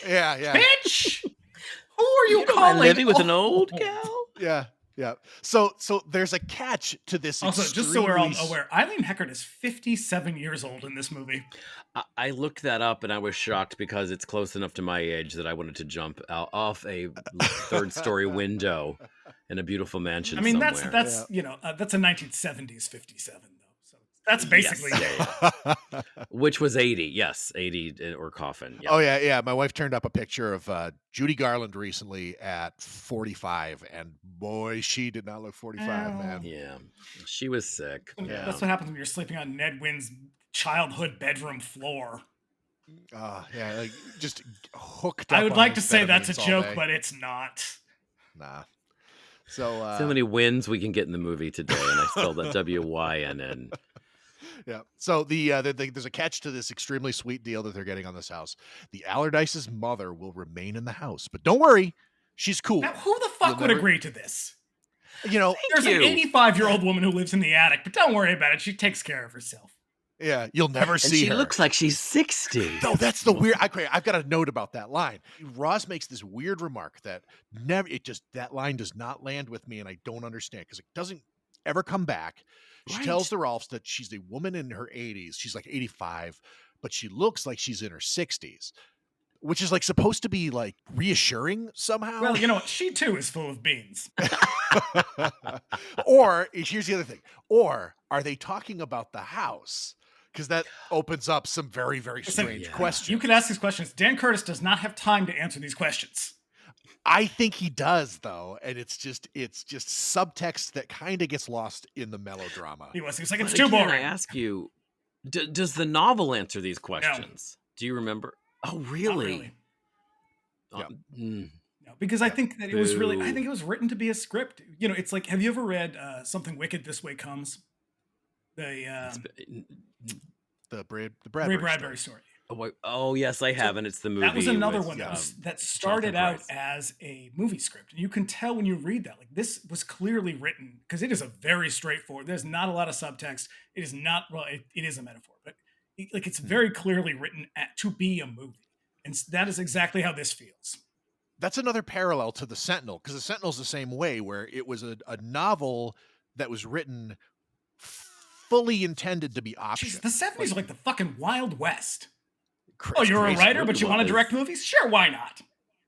Yeah. "Bitch, who are you Am I calling living with an old gal?" Yeah. Yeah. So there's a catch to this. Also, just so we're all extremely aware, Eileen Heckart is 57 years old in this movie. I looked that up, and I was shocked because it's close enough to my age that I wanted to jump off a third-story window in a beautiful mansion. I mean, somewhere. that's that's a 1970s 57 though. So that's basically Yes. Which was 80. Yes, 80 or coffin. Yeah. Oh yeah. My wife turned up a picture of Judy Garland recently at 45, and boy, she did not look 45, man. Yeah, she was sick. Yeah. That's what happens when you're sleeping on Ned Wynn's childhood bedroom floor. Yeah, like just hooked up. I would on like to say amphetamines that's a all joke, day. but it's not. Nah. So So many wins we can get in the movie today, and I spelled that W-Y-N-N. yeah. So there's a catch to this extremely sweet deal that they're getting on this house. The Allardyce's mother will remain in the house, but don't worry, she's cool. Now, who the fuck would agree to this? There's an 85-year-old woman who lives in the attic, but don't worry about it. She takes care of herself. Yeah, you'll never see she her. She looks like she's 60. No, that's the weird. I've got a note about that line. Ross makes this weird remark that that line does not land with me, and I don't understand because it doesn't ever come back. She tells the Rolfs that she's a woman in her 80s. She's like 85, but she looks like she's in her 60s, which is like supposed to be like reassuring somehow. Well, you know what? She too is full of beans. Or here's the other thing. Or are they talking about the house? Because that opens up some very, very strange questions. You could ask these questions. Dan Curtis does not have time to answer these questions. I think he does, though, and it's just subtext that kind of gets lost in the melodrama. He was like, it's too boring. I ask you, does the novel answer these questions? No. Do you remember? Oh, really? Not really. No, because I think that it was it was written to be a script. It's like, have you ever read Something Wicked This Way Comes? The Bradbury story. Oh, yes, I have, and it's the movie. That was another one that started out as a movie script. And you can tell when you read that, like, this was clearly written, because it is a very straightforward, there's not a lot of subtext. It is not, well, it is a metaphor, but it's very clearly written to be a movie. And that is exactly how this feels. That's another parallel to The Sentinel, because The Sentinel's the same way, where it was a novel that was written fully intended to be optional. The 70s are like the fucking Wild West. Oh, you're a writer, but you want to direct movies? Sure, why not?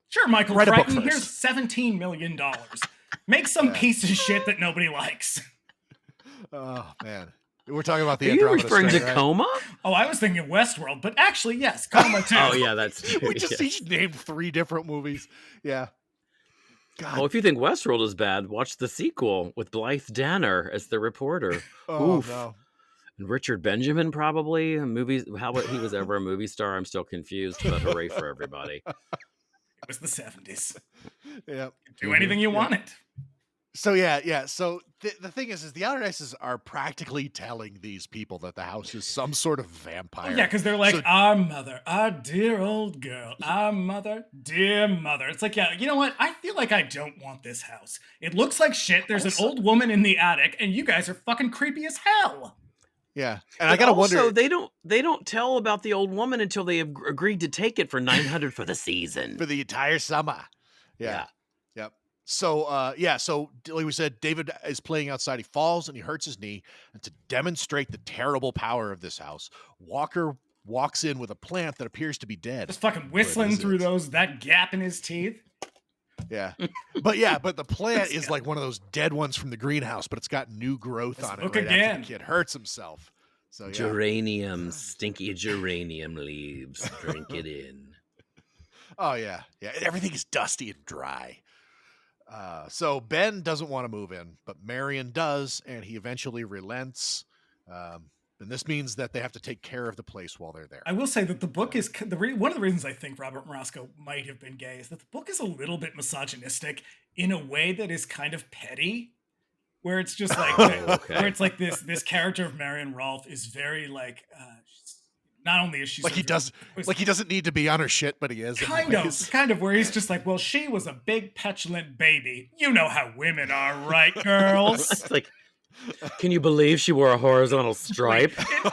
Sure, Michael Crichton, here's $17 million. Make some piece of shit that nobody likes. Oh, man. We're talking about the Andromeda Strain. Are you referring to right? Coma? Oh, I was thinking of Westworld, but actually, yes, Coma too. Oh, yeah, that's true. We just each named 3 different movies. Yeah. God. Well, if you think Westworld is bad, watch the sequel with Blythe Danner as the reporter. Oh, Oof. no. And Richard Benjamin, probably. How he was ever a movie star, I'm still confused, but hooray for everybody. It was the 70s. Yeah. Do anything you wanted. So yeah. So the thing is the Allardyces are practically telling these people that the house is some sort of Oh, yeah, vampire. because they're So like, our mother, our dear old girl, our mother, dear mother. It's like, yeah, you know what? I feel like I don't want this house. It looks like shit. There's an Also, old woman in the attic, and you guys are fucking creepy as hell. yeah, and I but gotta also wonder they don't tell about the old woman until they have agreed to take it for 900 for the season. for the entire summer. Yeah. Yeah. Yep. So like we said, David is playing outside. He falls and he hurts his knee. And to demonstrate the terrible power of this house, Walker walks in with a plant that appears to be dead. Just fucking whistling through that gap in his teeth. Yeah. But the plant is like one of those dead ones from the greenhouse, but it's got new growth on it look right again. after the kid hurts himself. So yeah. Geranium, stinky geranium leaves. Drink it in. Oh yeah. Yeah. Everything is dusty and dry. So Ben doesn't want to move in, but Marion does, and he eventually relents. And this means that they have to take care of the place while they're there. I will say that the book is one of the reasons I think Robert Morosco might have been gay is that the book is a little bit misogynistic in a way that is kind of petty, where it's just like where it's like this character of Marion Rolfe is very like not only is she like he doesn't need to be on her shit, but he is kind of where he's just like, well, she was a big petulant baby. You know how women are, right, girls? It's like, can you believe she wore a horizontal stripe?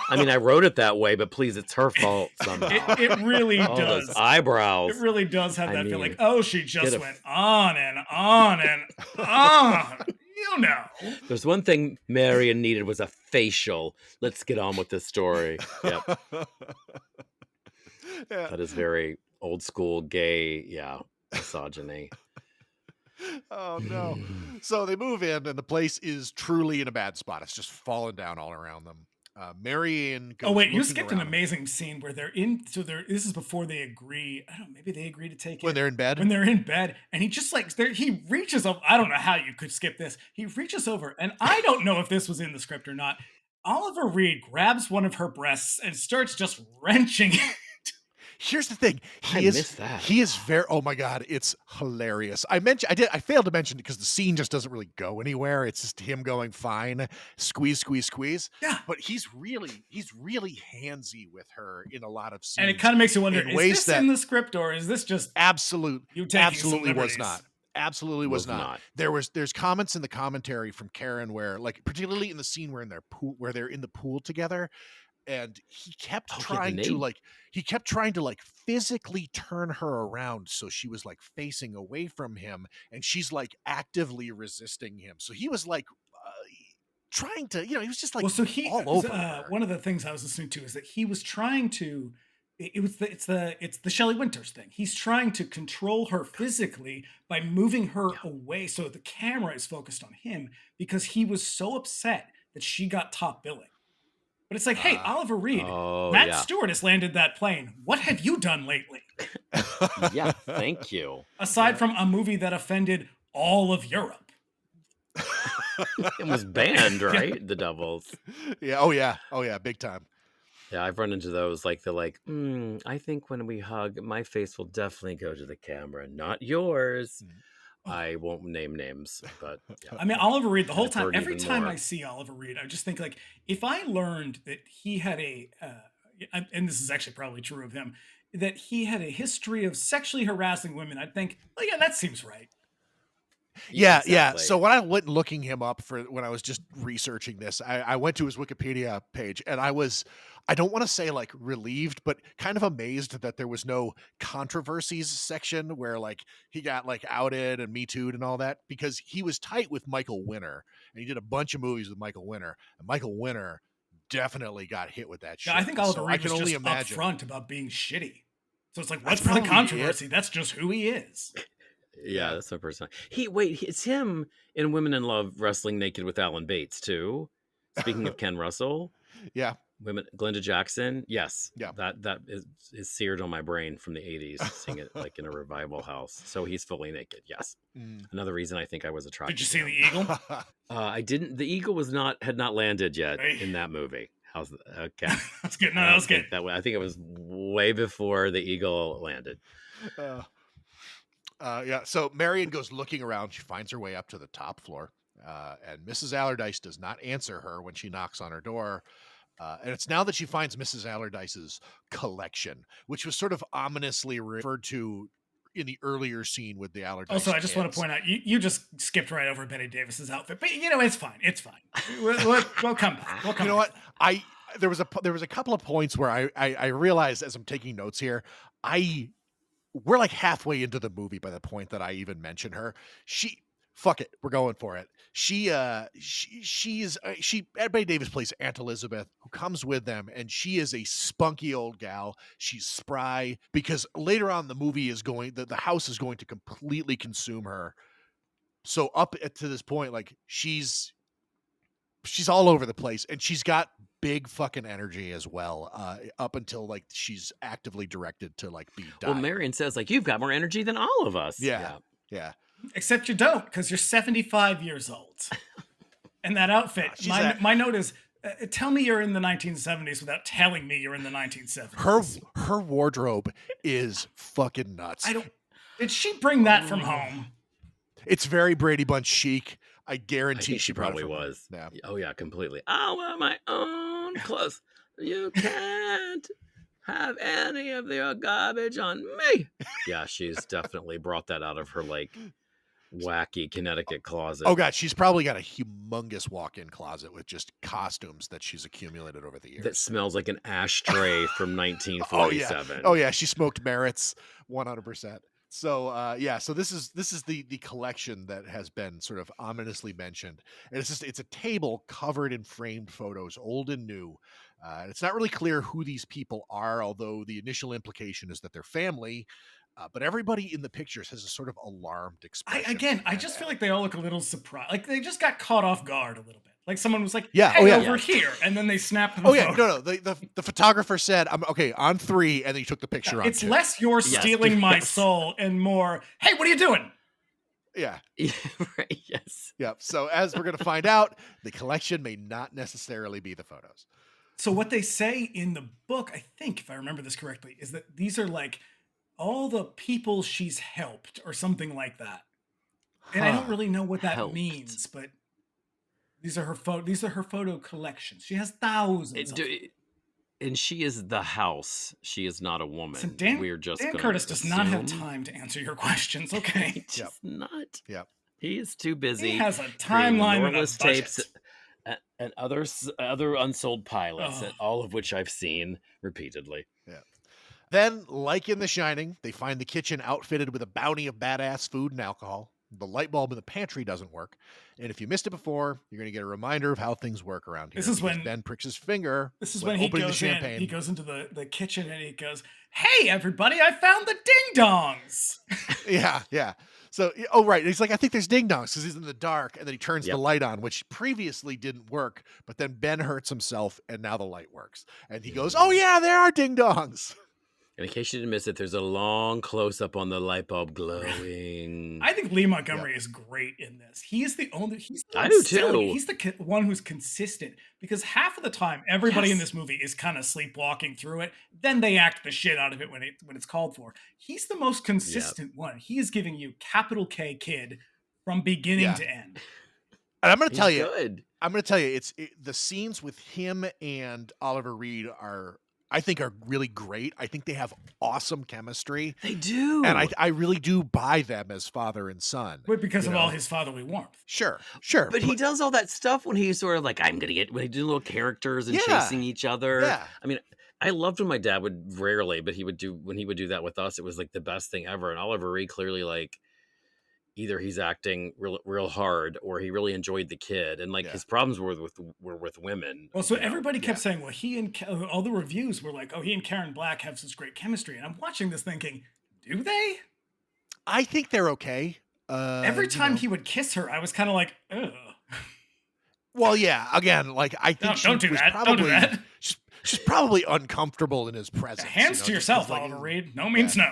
I mean, I wrote it that way, but please, it's her fault somehow. It really does. Those eyebrows. It really does have that feel like, oh, she just went on and on and on. You know. There's one thing Marion needed was a facial. Let's get on with this story. Yep. Yeah. That is very old school gay, misogyny. Oh no. So they move in and the place is truly in a bad spot. It's just fallen down all around them. Marion goes. Oh wait, you skipped an around. amazing scene where they're in. So this is before they agree. I don't know. Maybe they agree to take it When they're in bed. When they're in bed, and he just like he reaches up. I don't know how you could skip this. He reaches over, and I don't know if this was in the script or not. Oliver Reed grabs one of her breasts and starts just wrenching it. Here's the thing. He is very, oh my God, it's hilarious. I failed to mention it because the scene just doesn't really go anywhere. It's just him going fine, squeeze. Yeah. But he's really handsy with her in a lot of scenes. And it kind of makes you wonder, is this in the script or is this just absolutely was not. Absolutely was not. There's comments in the commentary from Karen where, like, particularly in the scene where they're in the pool together, and he kept trying to like physically turn her around so she was like facing away from him, and she's like actively resisting him. So he was like trying to, he was just like all over her. One of the things I was listening to is that he was trying to. It's the Shelley Winters thing. He's trying to control her physically by moving her away so the camera is focused on him because he was so upset that she got top billing. But it's like, hey, Oliver Reed, Matt Stewart has landed that plane. What have you done lately? Yeah, thank you. Aside from a movie that offended all of Europe. It was banned, right? The Devils. Yeah. Oh yeah. Big time. Yeah, I've run into those. Like, they're like, I think when we hug, my face will definitely go to the camera, not yours. I won't name names, but yeah. I mean, Oliver Reed, the whole time, every time I see Oliver Reed, I just think, like, if I learned that he had and this is actually probably true of him, that he had a history of sexually harassing women, I'd think, well, yeah, that seems right. Yeah, exactly. Yeah. So when I went looking him up when I was just researching this, I went to his Wikipedia page, and I don't want to say like relieved, but kind of amazed that there was no controversies section where like he got like outed and Me Too'd and all that, because he was tight with Michael Winner, and he did a bunch of movies with Michael Winner, and Michael Winner definitely got hit with that shit. Yeah, I think Oliver Reed was just upfront about being shitty. So it's like, what's the controversy? That's just who he is. Yeah, that's my person. It's him in Women in Love wrestling naked with Alan Bates too. Speaking of Ken Russell, yeah, Glenda Jackson, yes, yeah, that is seared on my brain from the '80s, seeing it like in a revival house. So he's fully naked. Yes, another reason I think I was attracted. Did you see the eagle? I didn't. The eagle had not landed yet in that movie. How's that? Okay, that's good. No, that's good. That way, I think it was way before the eagle landed. Yeah. So Marion goes looking around. She finds her way up to the top floor. And Mrs. Allardyce does not answer her when she knocks on her door. And it's now that she finds Mrs. Allardyce's collection, which was sort of ominously referred to in the earlier scene with the Allardyce Also, I just want to kids. point out, you just skipped right over Betty Davis's outfit, but it's fine. It's fine. We'll come back. We'll come You know back. what? There was a couple of points where I realized as I'm taking notes here, we're like halfway into the movie by the point that I even mention her. Fuck it, we're going for it. Betty Davis plays Aunt Elizabeth, who comes with them, and she is a spunky old gal. She's spry because later on the movie is the house is going to completely consume her. So up to this point, like she's all over the place, and she's got big fucking energy as well. Up until like she's actively directed to like be dying. Well, Marion says like you've got more energy than all of us. Yeah. Except you don't, because you're 75 years old. And that outfit, my note is, tell me you're in the 1970s without telling me you're in the 1970s. Her wardrobe is fucking nuts. Did she bring that from home? It's very Brady Bunch chic. I guarantee she probably was. Yeah. Oh yeah, completely. I'll wear my own clothes. You can't have any of your garbage on me. Yeah, she's definitely brought that out of her like wacky Connecticut closet. Oh god, she's probably got a humongous walk-in closet with just costumes that she's accumulated over the years. That smells like an ashtray from 1947. Oh yeah, she smoked Merritt's 100%. So so this is the collection that has been sort of ominously mentioned, and it's a table covered in framed photos, old and new. And it's not really clear who these people are, although the initial implication is that they're family. But everybody in the pictures has a sort of alarmed expression. I just feel like they all look a little surprised. Like they just got caught off guard a little bit. Like someone was like, over here. And then they snapped the photo. No. The photographer said, I'm okay, on 3, and then he took the picture on It's 2. less you're stealing my soul and more, hey, what are you doing? Yeah. Right, yes. Yep. So as we're going to find out, the collection may not necessarily be the photos. So what they say in the book, I think, if I remember this correctly, is that these are like all the people she's helped or something like that. And I don't really know what that means, but these are her photo collections. She has thousands of them. And she is the house. She is not a woman. So Dan Curtis does not have assume. time to answer your questions. Okay. Just not. Yep. He is too busy. He has a timeline and a budget. tapes and other unsold pilots, all of which I've seen repeatedly. Yeah. Then, like in The Shining, they find the kitchen outfitted with a bounty of badass food and alcohol. The light bulb in the pantry doesn't work. And if you missed it before, you're going to get a reminder of how things work around here. This is when Ben pricks his finger. This is when he goes in. He goes into the kitchen and he goes, "Hey, everybody! I found the ding dongs." Yeah. So, right. He's like, I think there's ding dongs because he's in the dark, and then he turns the light on, which previously didn't work. But then Ben hurts himself, and now the light works. And he goes, "Oh yeah, there are ding dongs." And in case you didn't miss it, there's a long close-up on the light bulb glowing. I think Lee Montgomery is great in this. He's the I do too. He's the one who's consistent, because half of the time everybody in this movie is kind of sleepwalking through it. Then they act the shit out of it when it's called for. He's the most consistent one. He is giving you capital K kid from beginning to end. And I'm going to tell you, the scenes with him and Oliver Reed I think are really great. I think they have awesome chemistry. They do. And I really do buy them as father and son. But because of all his fatherly warmth. Sure. But he does all that stuff when he's sort of like, when he do little characters and chasing each other. Yeah. I mean, I loved when my dad would rarely, but when he would do that with us, it was like the best thing ever. And Oliver Reed clearly like, either he's acting real hard or he really enjoyed the kid, and like his problems were with women. Well, so everybody kept saying, well, he and all the reviews were like, oh, he and Karen Black have such great chemistry. And I'm watching this thinking, do they? I think they're okay. Every time he would kiss her, I was kind of like, ugh. Well, yeah, again, like I think don't do that. She's probably uncomfortable in his presence. Hands to yourself, Oliver Reed. No means no.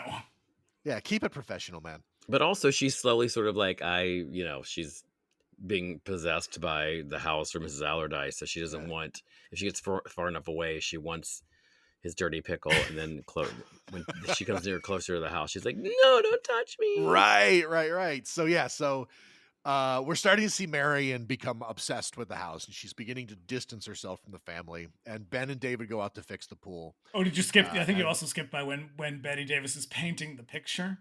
Yeah, keep it professional, man. But also she's slowly sort of like, she's being possessed by the house or Mrs. Allardyce. So she doesn't want, if she gets far enough away, she wants his dirty pickle, and then when she comes near closer to the house, she's like, "No, don't touch me." Right. So we're starting to see Marion become obsessed with the house, and she's beginning to distance herself from the family. And Ben and David go out to fix the pool. Oh, did you skip? I think you also skipped by when Betty Davis is painting the picture.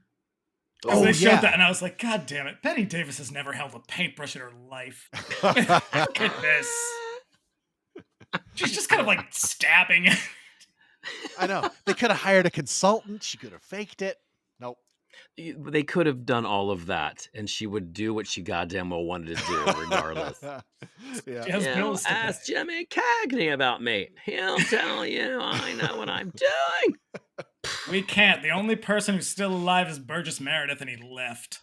Oh, they showed that, and I was like, God damn it. Betty Davis has never held a paintbrush in her life. Look at this. She's just kind of like stabbing it. I know. They could have hired a consultant. She could have faked it. Nope. They could have done all of that, and she would do what she goddamn well wanted to do, regardless. Ask Jimmy Cagney about me. He'll tell you I know what I'm doing. We can't. The only person who's still alive is Burgess Meredith, and he left.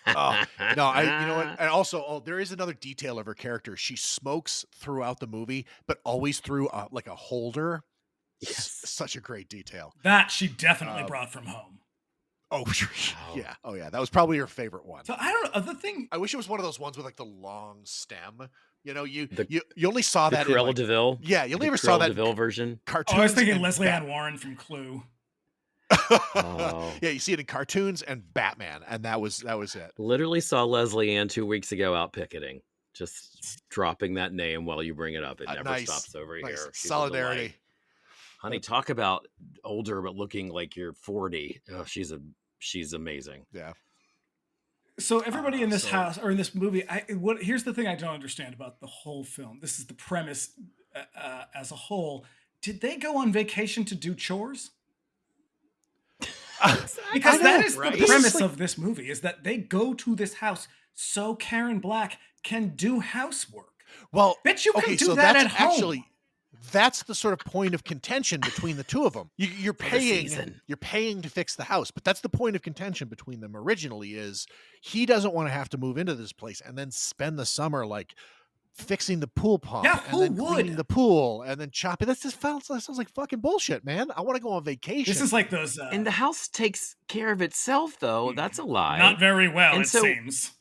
No, you know what? And also, there is another detail of her character. She smokes throughout the movie, but always through like a holder. Yes. Such a great detail. That she definitely brought from home. Oh, yeah. Oh, yeah. That was probably your favorite one. So I don't know. The thing, I wish it was one of those ones with like the long stem. You know, you only saw that Cruella in like, DeVille. Yeah, you only ever saw that DeVille version. Cartoons. I was thinking Leslie Ann Warren from Clue. Yeah, you see it in cartoons and Batman, and that was it. Literally saw Leslie Ann 2 weeks ago out picketing. Just dropping that name while you bring it up. It never stops over here. She's solidarity. Honey, talk about older but looking like you're 40. Oh, she's amazing. Yeah. So everybody in this house or in this movie, here's the thing I don't understand about the whole film. This is the premise as a whole. Did they go on vacation to do chores? Because that is the premise of this movie, is that they go to this house so Karen Black can do housework. Well, bet you can do that at home. Actually, that's the sort of point of contention between the two of them. You're paying to fix the house, but that's the point of contention between them originally. Is he doesn't want to have to move into this place and then spend the summer like fixing the pool pump, and then cleaning the pool, and then chopping. That sounds like fucking bullshit, man. I want to go on vacation. This is like those. And the house takes care of itself, though. That's a lie. Not very well, it seems.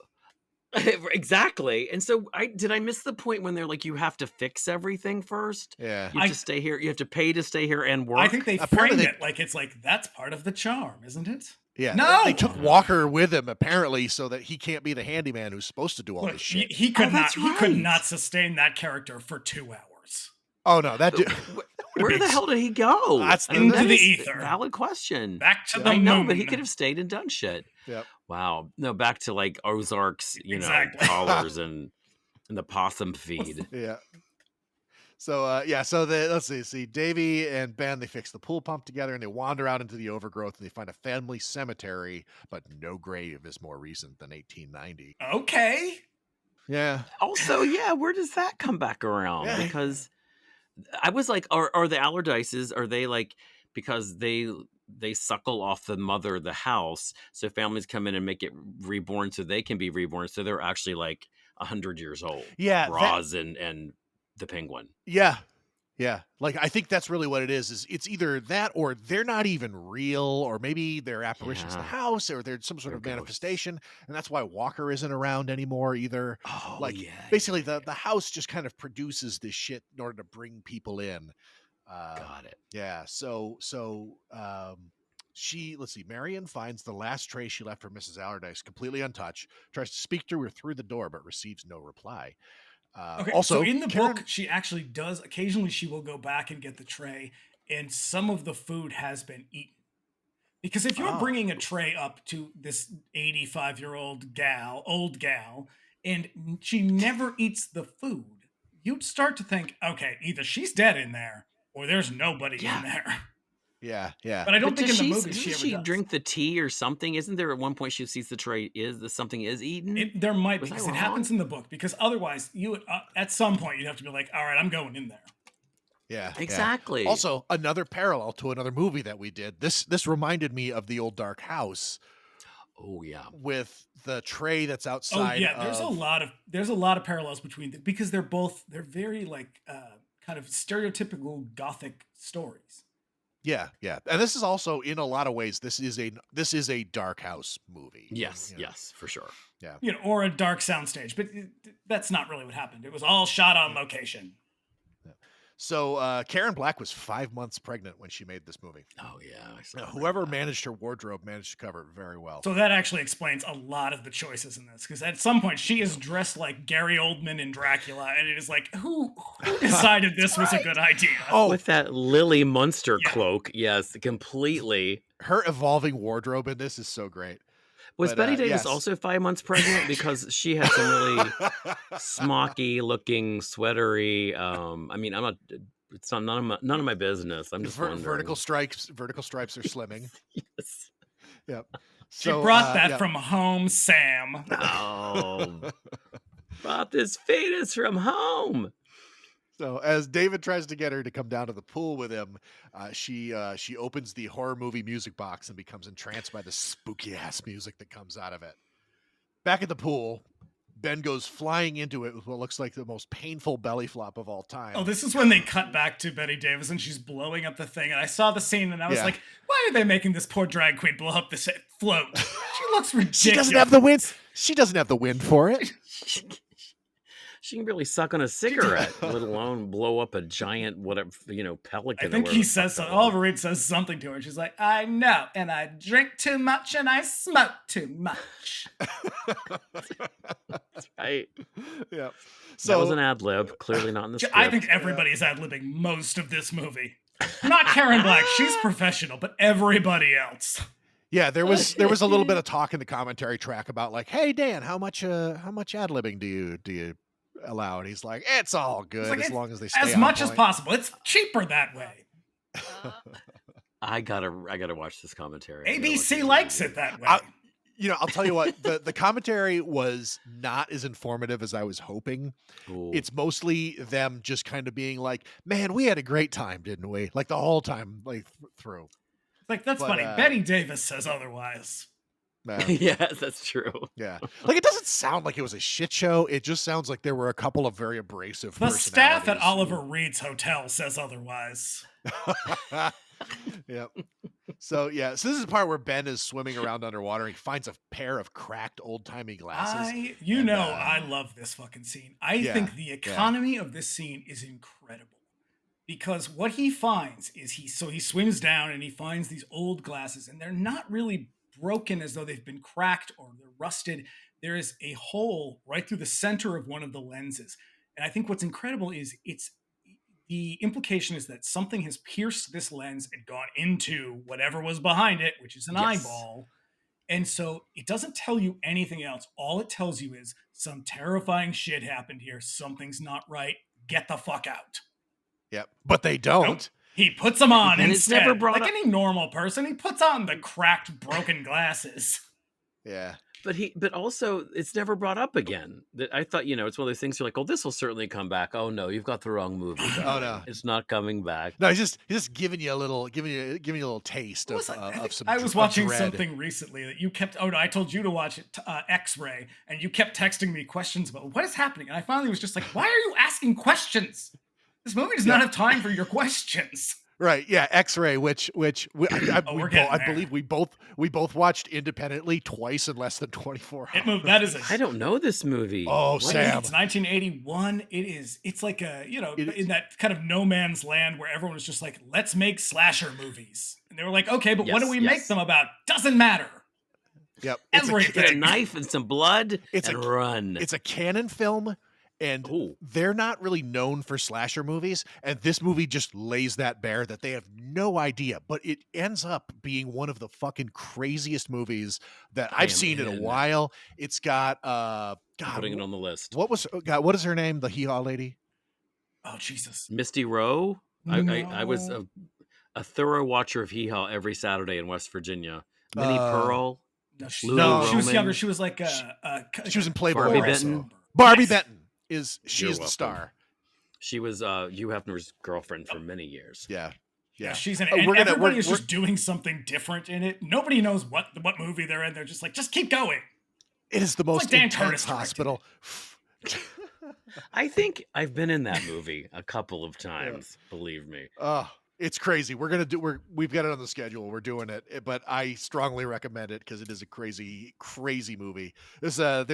Exactly. And so did I miss the point when they're like, you have to fix everything first? Yeah. You have to stay here. You have to pay to stay here and work. I think they framed it like it's like that's part of the charm, isn't it? Yeah. No. They took Walker with him apparently so that he can't be the handyman who's supposed to do all this shit. He could not. He could not sustain that character for 2 hours. Oh no, that dude. Where the hell did he go? Into the ether. Valid question. Back to the moon. I know, but he could have stayed and done shit. Yep. Wow. No, back to like Ozarks, collars and the possum feed. Yeah. So let's see. Davey and Ben, they fix the pool pump together and they wander out into the overgrowth and they find a family cemetery, but no grave is more recent than 1890. Okay. Yeah. Also, where does that come back around? Yeah. Because I was like, are the Allardyces, are they like, because they suckle off the mother of the house, so families come in and make it reborn so they can be reborn, so they're actually like 100 years old. Yeah. Roz and the penguin. Yeah. Like, I think that's really what it is it's either that or they're not even real, or maybe they're apparitions in the house, or they're some sort of manifestation. And that's why Walker isn't around anymore either. Oh, basically the house just kind of produces this shit in order to bring people in. Got it. Yeah. So Marion finds the last tray she left for Mrs. Allardyce completely untouched, tries to speak to her through the door, but receives no reply. Also, so in the book, she actually does. Occasionally, she will go back and get the tray, and some of the food has been eaten. Because if you're bringing a tray up to this 85-year-old old gal, and she never eats the food, you'd start to think, okay, either she's dead in there, or there's nobody in there. Yeah. But I don't think in the movie she drink the tea or something? Isn't there at one point she sees the tray something is eaten? There might be, because it happens in the book. Because otherwise, you at some point you'd have to be like, all right, I'm going in there. Yeah, exactly. Yeah. Also, another parallel to another movie that we did. This reminded me of The Old Dark House. Oh yeah, with the tray that's outside. Oh yeah, there's a lot of parallels between because they're very like kind of stereotypical gothic stories. Yeah, and this is also in a lot of ways this is a dark house movie. Yes, yes, for sure. Yeah, or a dark soundstage, but that's not really what happened. It was all shot on location. So Karen Black was 5 months pregnant when she made this movie. Oh yeah. Whoever managed her wardrobe managed to cover it very well. So that actually explains a lot of the choices in this, because at some point she is dressed like Gary Oldman in Dracula, and it is like, who decided this was a good idea? Oh, with that Lily Munster cloak, yes, completely. Her evolving wardrobe in this is so great. Was Betty Davis also 5 months pregnant? Because she had some really smocky-looking, sweatery. I mean, I'm not. It's not none of my business. I'm just wondering. Vertical stripes are slimming. Yes. Yep. She brought that from home, Sam. Oh, brought this fetus from home. So as David tries to get her to come down to the pool with him, she opens the horror movie music box and becomes entranced by the spooky ass music that comes out of it. Back at the pool, Ben goes flying into it with what looks like the most painful belly flop of all time. Oh, this is when they cut back to Betty Davis and she's blowing up the thing. And I saw the scene and I was like, why are they making this poor drag queen blow up this float? She looks ridiculous. She doesn't have the wind. She doesn't have the wind for it. She can barely suck on a cigarette, let alone blow up a giant, whatever, pelican. I think he says so. Oliver Reed says something to her. She's like, I know, and I drink too much and I smoke too much. That's right. Yeah. So that was an ad lib, clearly not in the script. I think everybody's ad libbing most of this movie. Not Karen Black. She's professional, but everybody else. Yeah, there was a little bit of talk in the commentary track about like, hey Dan, how much ad libbing do you allow? And he's like, it's all good as long as they stay as on much point. as possible. It's cheaper that way. I gotta watch this commentary. ABC likes it that way. I'll tell you what, the commentary was not as informative as I was hoping. Ooh. It's mostly them just kind of being like, man, we had a great time, didn't we? Like the whole time, like through. Like, that's funny. Betty Davis says otherwise. Yes, that's true. Yeah. Like, it doesn't sound like it was a shit show. It just sounds like there were a couple of very abrasive The staff at Oliver Reed's hotel says otherwise. Yep. So this is the part where Ben is swimming around underwater. He finds a pair of cracked old-timey glasses. I love this fucking scene. I think the economy of this scene is incredible. Because what he finds is he swims down and he finds these old glasses, and they're not really broken as though they've been cracked or they're rusted. There is a hole right through the center of one of the lenses. And I think what's incredible is the implication is that something has pierced this lens and gone into whatever was behind it, which is an eyeball. And so it doesn't tell you anything else. All it tells you is some terrifying shit happened here. Something's not right. Get the fuck out. Yep. But they don't. Nope. He puts them on and instead. It's never brought like any normal person, he puts on the cracked, broken glasses. Yeah. But also, it's never brought up again. I thought, it's one of those things you're like, oh, this will certainly come back. Oh no, you've got the wrong movie. Oh no, it's not coming back. No, he's just giving you a little taste of some. I was watching something recently that you kept. Oh no, I told you to watch it, X-Ray, and you kept texting me questions about what is happening, and I finally was just like, why are you asking questions? This movie does not have time for your questions. Right, yeah, X-Ray, which I believe we both watched independently twice in less than 24 hours. I don't know this movie. Oh, Sam. It's 1981. It's like in that kind of no man's land where everyone was just like, let's make slasher movies. And they were like, okay, but what do we make them about? Doesn't matter. Yep. Get a knife and some blood and run. It's a canon film. And they're not really known for slasher movies. And this movie just lays that bare that they have no idea. But it ends up being one of the fucking craziest movies that I've seen in a while. It's got, putting it on the list. What is her name? The hee-haw lady? Oh, Jesus. Misty Rowe? No. I was a thorough watcher of hee haw every Saturday in West Virginia. Minnie Pearl? No, she was younger. She was like she was in Playboy. Barbie Benton? Barbie Benton. She is the star. She was Hugh Hefner's girlfriend for many years. Yeah. She's in it. Everybody is just doing something different in it. Nobody knows what movie they're in. They're just like, just keep going. It is the most intense hospital. I think I've been in that movie a couple of times. Believe me. It's crazy. We've got it on the schedule. We're doing it, but I strongly recommend it because it is a crazy, crazy movie. There's a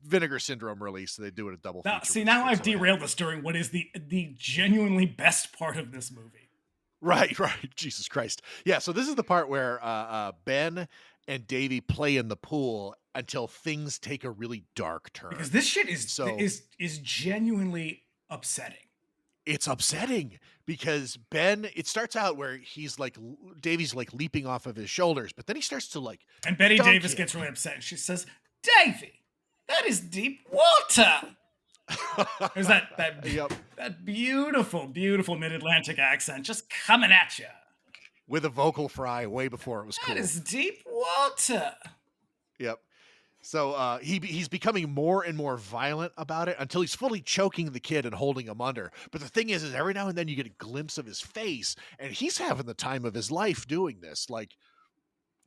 Vinegar Syndrome release, so they do it a double feature. Now I've derailed this during what is the genuinely best part of this movie. Right. Jesus Christ. Yeah, so this is the part where Ben and Davey play in the pool until things take a really dark turn. Because this shit is genuinely upsetting. It's upsetting because Ben, it starts out where he's like, Davey's like leaping off of his shoulders, but then he starts to like, and Betty Davis gets really upset. She says, "Davey, that is deep water." There's that beautiful, beautiful mid-Atlantic accent just coming at you. With a vocal fry way before it was cool. That is deep water. Yep. So he's becoming more and more violent about it until he's fully choking the kid and holding him under. But the thing is every now and then you get a glimpse of his face, and he's having the time of his life doing this. Like,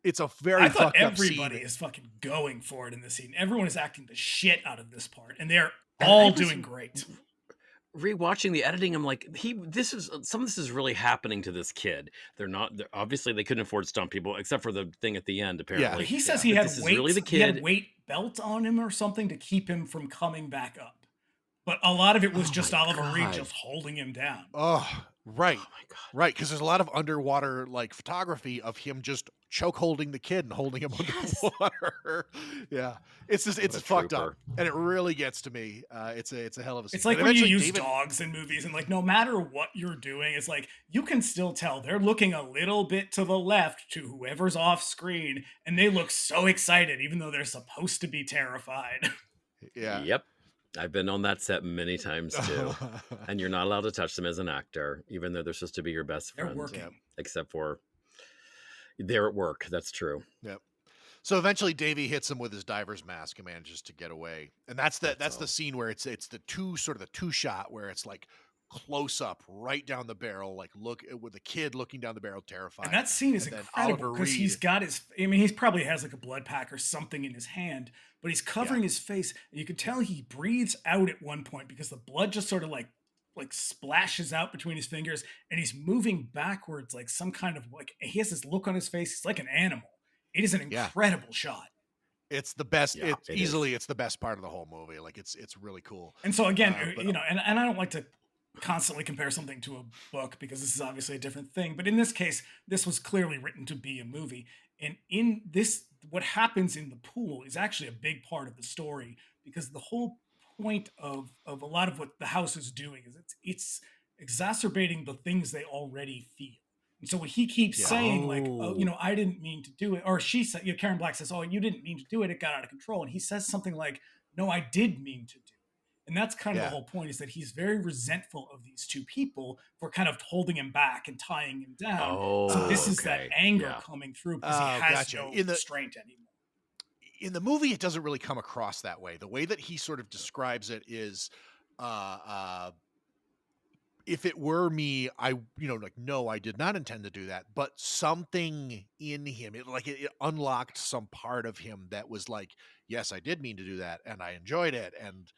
it's a very fucked up scene. Everybody is fucking going for it in this scene. Everyone is acting the shit out of this part, and they're all doing great. Rewatching the editing, I'm like, some of this is really happening to this kid. Obviously they couldn't afford stunt people, except for the thing at the end. Apparently, he says he had weight belt on him or something to keep him from coming back up. But a lot of it was just Oliver Reed just holding him down. Oh, right. Oh my God. Right. Because there's a lot of underwater like photography of him just choke holding the kid and holding him underwater. Yeah. It's just, it's fucked up. And it really gets to me. It's a hell of a scene. It's like when you use dogs in movies, and like, no matter what you're doing, it's like, you can still tell they're looking a little bit to the left to whoever's off screen, and they look so excited, even though they're supposed to be terrified. Yeah. Yep. I've been on that set many times too. And you're not allowed to touch them as an actor, even though they're supposed to be your best friend. They're working. Except for they're at work. That's true. Yep. So eventually Davey hits him with his diver's mask and manages to get away. And that's the scene where it's the two shot where it's like close up right down the barrel, like look with the kid looking down the barrel, terrified. And that scene is incredible because he probably has like a blood pack or something in his hand, but he's covering his face, and you can tell he breathes out at one point because the blood just sort of like splashes out between his fingers, and he's moving backwards like some kind of like, he has this look on his face. He's like an animal. It is an incredible shot. It's the best. Yeah, it's the best part of the whole movie. Like it's really cool. And so again, and I don't like to constantly compare something to a book because this is obviously a different thing. But in this case, this was clearly written to be a movie. And in this, what happens in the pool is actually a big part of the story, because the whole point of a lot of what the house is doing is it's exacerbating the things they already feel. And so when he keeps saying like, oh, I didn't mean to do it. Or she said, Karen Black says, oh, you didn't mean to do it. It got out of control. And he says something like, no, I did mean to do it. And that's kind of the whole point, is that he's very resentful of these two people for kind of holding him back and tying him down. So this is that anger coming through because he has no restraint anymore. In the movie, it doesn't really come across that way. The way that he sort of describes it is, if it were me, no, I did not intend to do that. But something in him, it unlocked some part of him that was like, yes, I did mean to do that, and I enjoyed it. And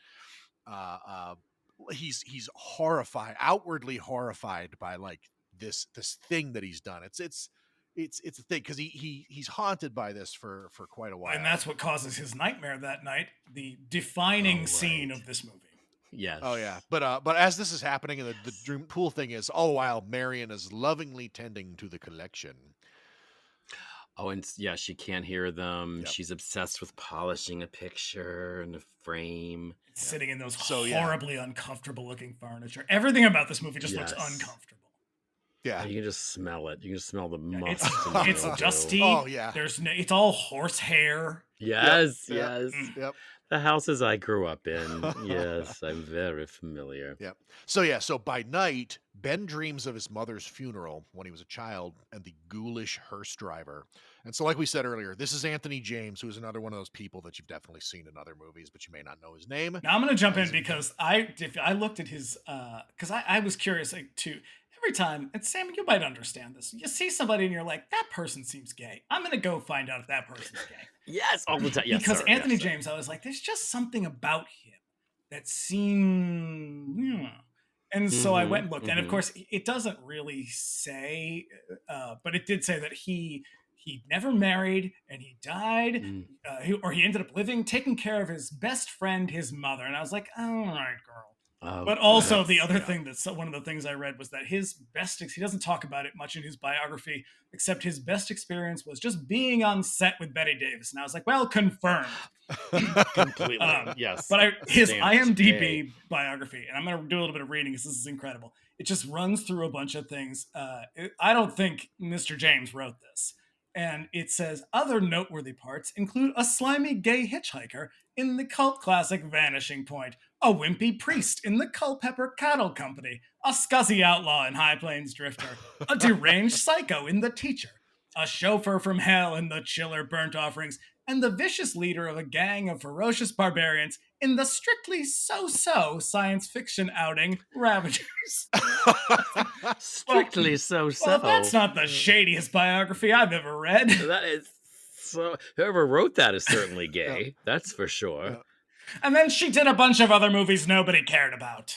he's horrified, outwardly horrified by like this thing that he's done. It's a thing because he's haunted by this for quite a while, and that's what causes his nightmare that night. The defining scene of this movie. Yes. Oh yeah, but as this is happening, and the dream pool thing is all the while Marion is lovingly tending to the collection. Oh, and she can't hear them. Yep. She's obsessed with polishing a picture in a frame. Sitting in those horribly uncomfortable looking furniture. Everything about this movie just looks uncomfortable. Yeah. You can just smell it. You can just smell the musk. It's dusty. Oh, yeah. It's all horsehair. Yes, yep. yes. Yep. The houses I grew up in. Yes, I'm very familiar. Yep. So by night, Ben dreams of his mother's funeral when he was a child and the ghoulish hearse driver. And so like we said earlier, this is Anthony James, who is another one of those people that you've definitely seen in other movies, but you may not know his name. Now I'm going to jump in because I looked at his, because I was curious too. Every time, and Sam, you might understand this. You see somebody and you're like, that person seems gay. I'm going to go find out if that person's gay. Yes, all the time. Yes, because Anthony James, I was like, there's just something about him that seemed, And so I went and looked, and of course, it doesn't really say, but it did say that he he never married and he died, Mm. he ended up taking care of his best friend, his mother. And I was like, all right, girl. Oh, But also the that's- other yeah. thing one of the things I read was that he doesn't talk about it much in his biography, except his best experience was just being on set with Betty Davis. And I was like, well, confirmed. Completely. Yes. But his Stamped. IMDb Yay. biography, and I'm going to do a little bit of reading because this is incredible. It just runs through a bunch of things. I don't think Mr. James wrote this. And it says other noteworthy parts include a slimy gay hitchhiker in the cult classic Vanishing Point, a wimpy priest in the Culpeper Cattle Company, a scuzzy outlaw in High Plains Drifter, a deranged psycho in The Teacher, a chauffeur from hell in The Chiller Burnt Offerings, and the vicious leader of a gang of ferocious barbarians in the strictly so-so science fiction outing Ravagers. Strictly so-so. Well, that's not the shadiest biography I've ever read. That is so. Whoever wrote that is certainly gay. That's for sure. And then she did a bunch of other movies nobody cared about.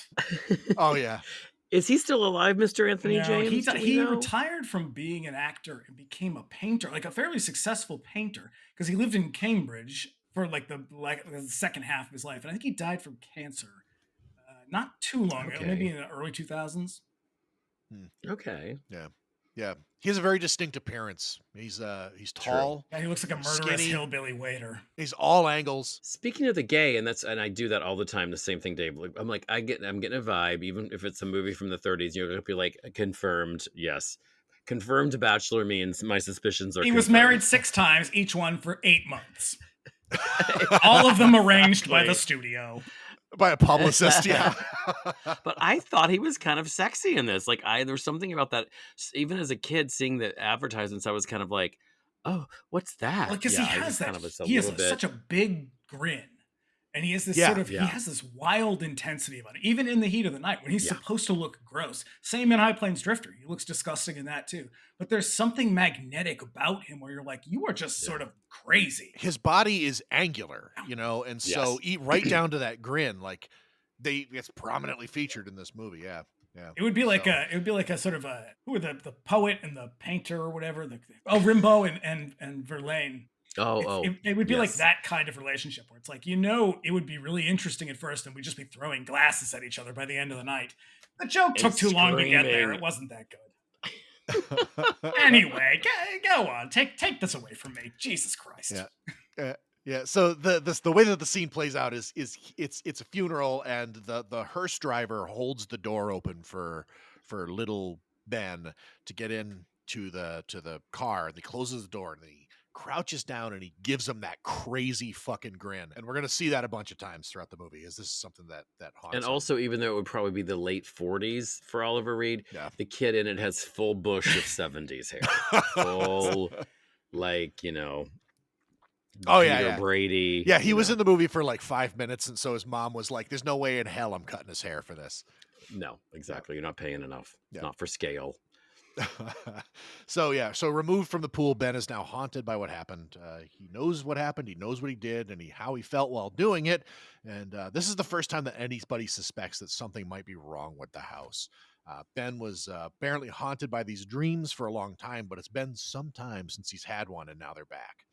Oh, yeah. Is he still alive, Mr. Anthony No, James? he retired from being an actor and became a painter, like a fairly successful painter, because he lived in Cambridge for the second half of his life. And I think he died from cancer not too long ago, maybe in the early 2000s. Okay. Yeah. Yeah. He has a very distinct appearance. He's tall. Yeah, he looks like a murderous skinny, hillbilly waiter. He's all angles. Speaking of the gay, and I do that all the time. The same thing, Dave. I'm getting a vibe, even if it's a movie from the 30s. You're gonna be like, confirmed. Yes, confirmed. Bachelor means my suspicions are. He was married 6 times, each one for 8 months. All of them arranged by the studio. By a publicist, yeah. But I thought he was kind of sexy in this. There's something about that. Even as a kid, seeing the advertisements, I was kind of like, "Oh, what's that?" Because he has that. He has such a big grin, and he has this he has this wild intensity about it. Even in the heat of the night, when he's supposed to look gross. Same in High Plains Drifter, he looks disgusting in that too. But there's something magnetic about him where you're like, you are just sort of crazy. His body is angular, and so right down to that grin, like it's prominently featured in this movie. Yeah. Yeah. It would be like a sort of who are the poet and the painter or whatever. Rimbaud and Verlaine. It would be like that kind of relationship where it's like, it would be really interesting at first and we'd just be throwing glasses at each other by the end of the night. The joke took too long to get there. It wasn't that good. Anyway, go on. Take this away from me. Jesus Christ. Yeah. Yeah. So the way that the scene plays out is it's a funeral, and the hearse driver holds the door open for little Ben to get in to the car, and he closes the door and he crouches down and he gives him that crazy fucking grin. And we're gonna see that a bunch of times throughout the movie. Is this something that haunts And him? also, even though it would probably be the late 40s for Oliver Reed, the kid in it has full bush of 70s hair. Full, Peter Brady. Yeah, he was in the movie for like 5 minutes, and so his mom was like, "There's no way in hell I'm cutting his hair for this." No, exactly. You're not paying enough. It's not for scale. So removed from the pool, Ben is now haunted by what happened. He knows what happened. He knows what he did and how he felt while doing it. And this is the first time that anybody suspects that something might be wrong with the house. Ben was apparently haunted by these dreams for a long time, but it's been some time since he's had one, and now they're back.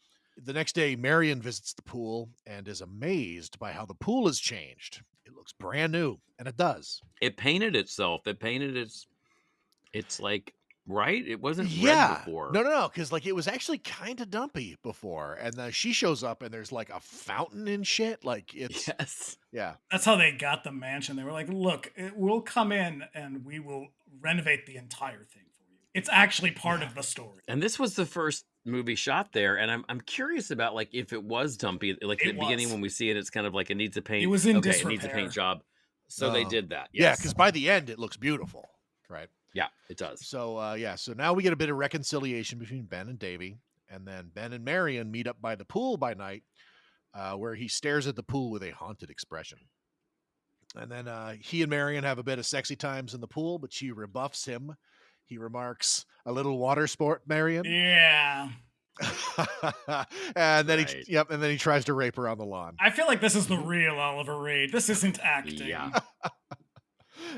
The next day, Marion visits the pool and is amazed by how the pool has changed. It looks brand new, and it does. It painted itself. It's like, right? It wasn't red before. No, because it was actually kind of dumpy before, and then she shows up and there's like a fountain and shit. Yeah. That's how they got the mansion. They were like, "Look, we'll come in and we will renovate the entire thing for you. It's actually part of the story." And this was the first movie shot there, and I'm curious about if it was dumpy. At the beginning when we see it, it's kind of like it needs a paint. It was in disrepair. It needs a paint job. So they did that. Yes. Yeah, because by the end it looks beautiful, right? Yeah, it does. So, so now we get a bit of reconciliation between Ben and Davy, and then Ben and Marion meet up by the pool by night, where he stares at the pool with a haunted expression. And then he and Marion have a bit of sexy times in the pool, but she rebuffs him. He remarks, "A little water sport, Marion?" Yeah. And then he tries to rape her on the lawn. I feel like this is the real Oliver Reed. This isn't acting. Yeah.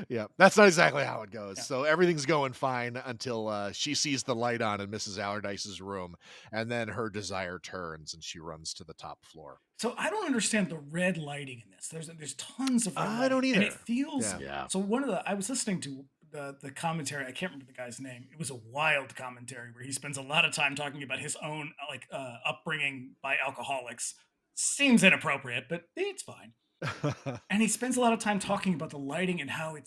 Yeah, that's not exactly how it goes. Yeah. So everything's going fine until she sees the light on in Mrs. Allardyce's room, and then her desire turns and she runs to the top floor. So I don't understand the red lighting in this. There's tons of red I lighting, don't and it either. feels. Yeah. Yeah. So I was listening to the commentary. I can't remember the guy's name. It was a wild commentary where he spends a lot of time talking about his own upbringing by alcoholics. Seems inappropriate, but it's fine. And he spends a lot of time talking about the lighting and how he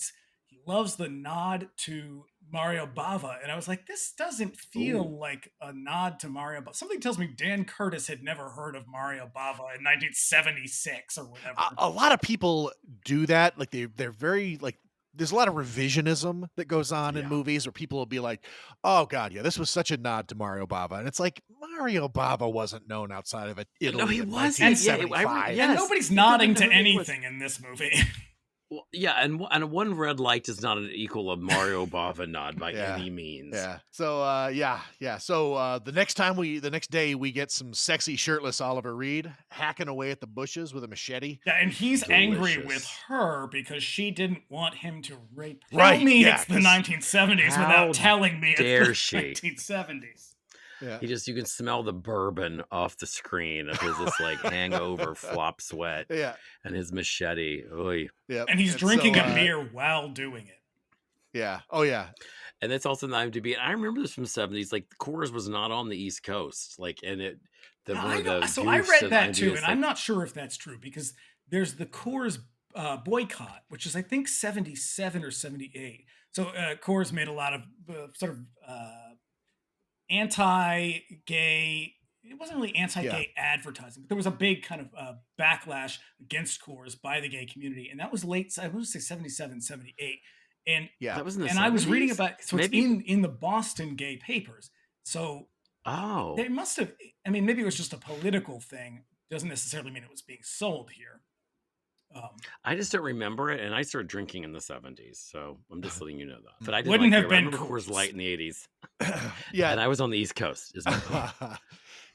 loves the nod to Mario Bava. And I was like, this doesn't feel Ooh. like a nod to Mario Bava. Something tells me Dan Curtis had never heard of Mario Bava in 1976 or whatever. A lot of people do that. Like they're very like. There's a lot of revisionism that goes on in Yeah. movies where people will be like, "Oh God, yeah, this was such a nod to Mario Bava," and it's like Mario Bava wasn't known outside of Italy No, he in wasn't. Yeah, 1975. yes. And nobody's He could've nodding to never been was- anything in this movie. Well, yeah, and one red light is not an equal of Mario Bava nod by Yeah. any means. Yeah. So yeah. So the next day we get some sexy shirtless Oliver Reed hacking away at the bushes with a machete. Yeah, and he's angry Delicious. with her because she didn't want him to rape. Right, Tell me yeah, it's the 'cause 1970s how without telling me it's dare the she. 1970s. Yeah. You can smell the bourbon off the screen of his this like hangover flop sweat Yeah. and his machete. Oy. Yeah. And he's drinking so, a beer while doing it. Yeah. Oh yeah. And that's also in the IMDb. And I remember this from the 70s. Like Coors was not on the East Coast. Like, and it the one I of know, the so I goofs read in that IMDb too, is and I'm not sure if that's true because there's the Coors boycott, which is I think 77 or 78. So Coors made a lot of sort of anti-gay. It wasn't really anti-gay advertising, but there was a big kind of backlash against Coors by the gay community, and that was late. I want to say 77, 78. And Yeah. that was in the and I was reading 70s? about so Maybe. it's in the Boston gay papers. So Oh. they must have. I mean, maybe it was just a political thing. Doesn't necessarily mean it was being sold here. I just don't remember it, and I started drinking in the 70s, so I'm just letting you know that. But I did Wouldn't like have beer. I been remember Coors Coors. Light in the 80s, Yeah. and I was on the East Coast. Is my point.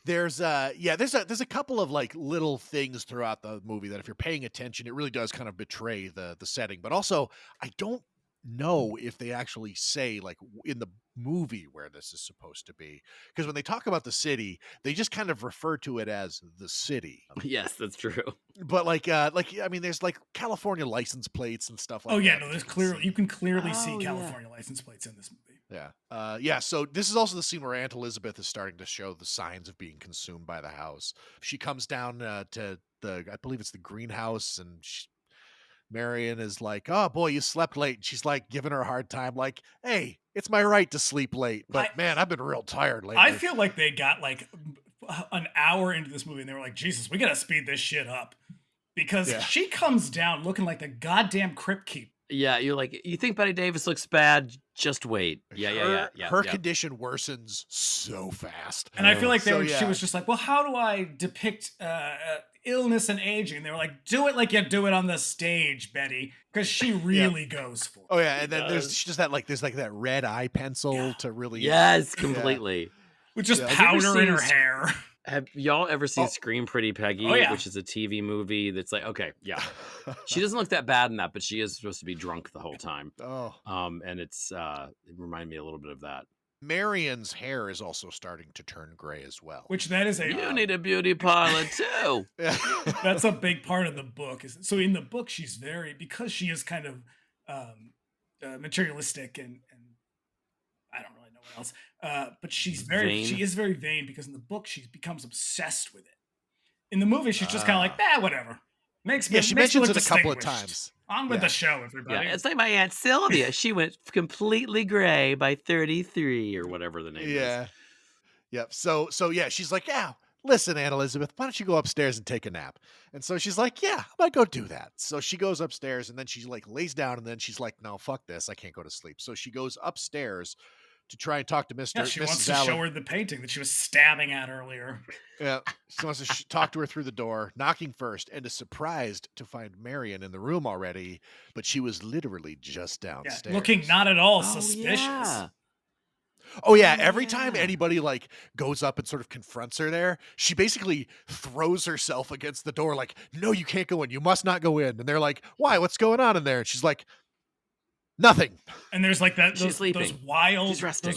There's a couple of like little things throughout the movie that if you're paying attention, it really does kind of betray the setting. But also, I don't know if they actually say like in the movie where this is supposed to be, because when they talk about the city, they just kind of refer to it as the city. Yes, that's true. But like I mean, there's like California license plates and stuff like Oh that. yeah, no, that there's you can clearly see. you can clearly see Oh, yeah. California license plates in this movie. Yeah. So this is also the scene where Aunt Elizabeth is starting to show the signs of being consumed by the house. She comes down to I believe it's the greenhouse, and Marion is like, "Oh boy, you slept late." And she's like giving her a hard time, like, "Hey, it's my right to sleep late, but man, I've been real tired lately." I feel like they got like an hour into this movie and they were like, Jesus, we gotta speed this shit up. Because she comes down looking like the goddamn crypt keeper. Yeah, you're like, you think Betty Davis looks bad? Just wait. Yeah. Her condition worsens so fast. And I feel like So, she was just like, well, how do I depict illness and aging? And they were like, do it like you do it on the stage, Betty. Because she really goes for it. Oh yeah, and then there's just that there's like that red eye pencil to really Yes, completely. With just Have you ever powder in her seen- hair. Have y'all ever seen Scream Pretty Peggy, Oh, yeah. which is a TV movie that's like, okay, yeah. She doesn't look that bad in that, but she is supposed to be drunk the whole time. Oh. And it reminded me a little bit of that. Marion's hair is also starting to turn gray as well. Which that is a... You need a beauty parlor too. That's a big part of the book. So in the book, she's very... Because she is kind of materialistic and I don't really know what else. But she's Vain. she is very vain because in the book she becomes obsessed with it. In the movie, she's just kind of like, whatever. She mentions it a couple of times. On with the show, everybody. Yeah, it's like my Aunt Sylvia. She went completely gray by 33 or whatever the name is. Yep. So yeah, she's like, yeah, listen, Aunt Elizabeth, why don't you go upstairs and take a nap? And so she's like, yeah, I might go do that. So she goes upstairs and then she like lays down and then she's like, no, fuck this. I can't go to sleep. So she goes upstairs to try and talk to Mr. Yeah, she Mrs. wants to Allen. show her the painting that she was stabbing at earlier. Yeah, she wants to talk to her through the door, knocking first, and is surprised to find Marion in the room already, but she was literally just downstairs. Looking not at all suspicious. Yeah. Oh yeah, every time anybody like goes up and sort of confronts her there, she basically throws herself against the door like, no, you can't go in. You must not go in. And they're like, why? What's going on in there? And she's like, Nothing. And there's like that She's sleeping. those wild She's resting.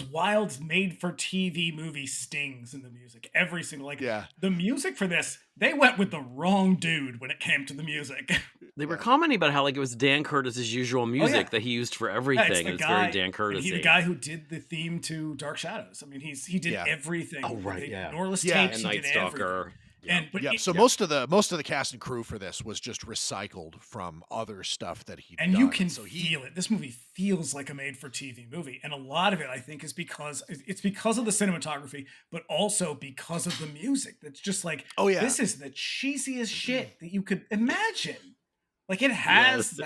made for TV movie stings in the music. Every single Yeah. the music for this, they went with the wrong dude when it came to the music. They were commenting about how like it was Dan Curtis's usual music that he used for everything. It's very Dan Curtis. He's the guy who did the theme to Dark Shadows. I mean, he did everything. Oh right, Norless yeah, Tapes, and he did Night everything. Stalker. So most of the cast and crew for this was just recycled from other stuff that he'd and done. you can feel it. This movie feels like a made-for-TV movie, and a lot of it, I think, is because of the cinematography, but also because of the music. That's just like, this is the cheesiest shit that you could imagine. Like it has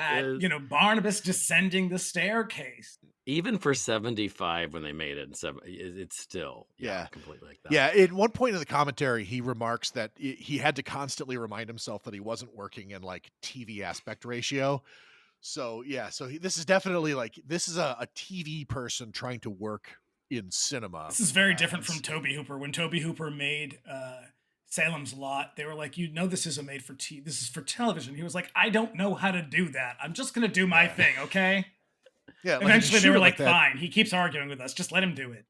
Barnabas descending the staircase. Even for 75 when they made it, it's still completely like that. Yeah, at one point in the commentary, he remarks that he had to constantly remind himself that he wasn't working in like TV aspect ratio. So this is definitely this is a TV person trying to work in cinema. This is very different from Tobe Hooper. When Tobe Hooper made Salem's Lot, they were like, this is this is for television. He was like, I don't know how to do that. I'm just gonna do my thing, okay? Yeah. Eventually, they were like, "Fine." He keeps arguing with us. Just let him do it.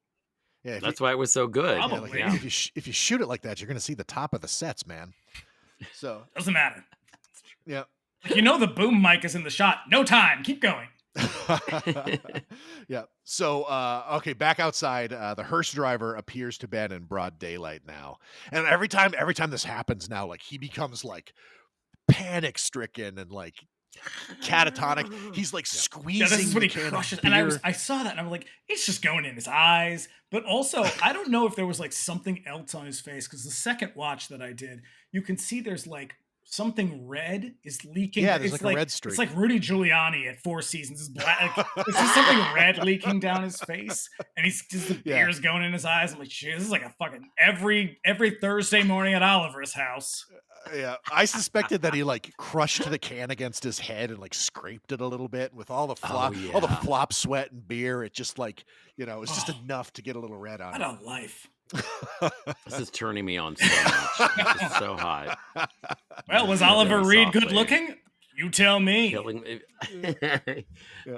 Yeah, that's why it was so good. Probably. If you shoot it like that, you're going to see the top of the sets, man. So doesn't matter. Yeah. The boom mic is in the shot. No time. Keep going. Yeah. So okay, back outside, the hearse driver appears to Ben in broad daylight now, and every time this happens now, like he becomes like panic stricken and like catatonic. He's like squeezing. This is when he can crushes. And I saw that and I'm like, it's just going in his eyes. But also, I don't know if there was like something else on his face, because the second watch that I did, you can see there's like something red is leaking. Yeah, there's like a red streak. It's like Rudy Giuliani at Four Seasons. It's black. There's just something red leaking down his face, and he's just the tears going in his eyes. I'm like, shit, this is like a fucking every Thursday morning at Oliver's house. Yeah, I suspected that he like crushed the can against his head and like scraped it a little bit with all the flop sweat and beer. It just like it's just enough to get a little red on. What a life! This is turning me on so much. It's so hot. Well, was Oliver Reed good looking? You tell me.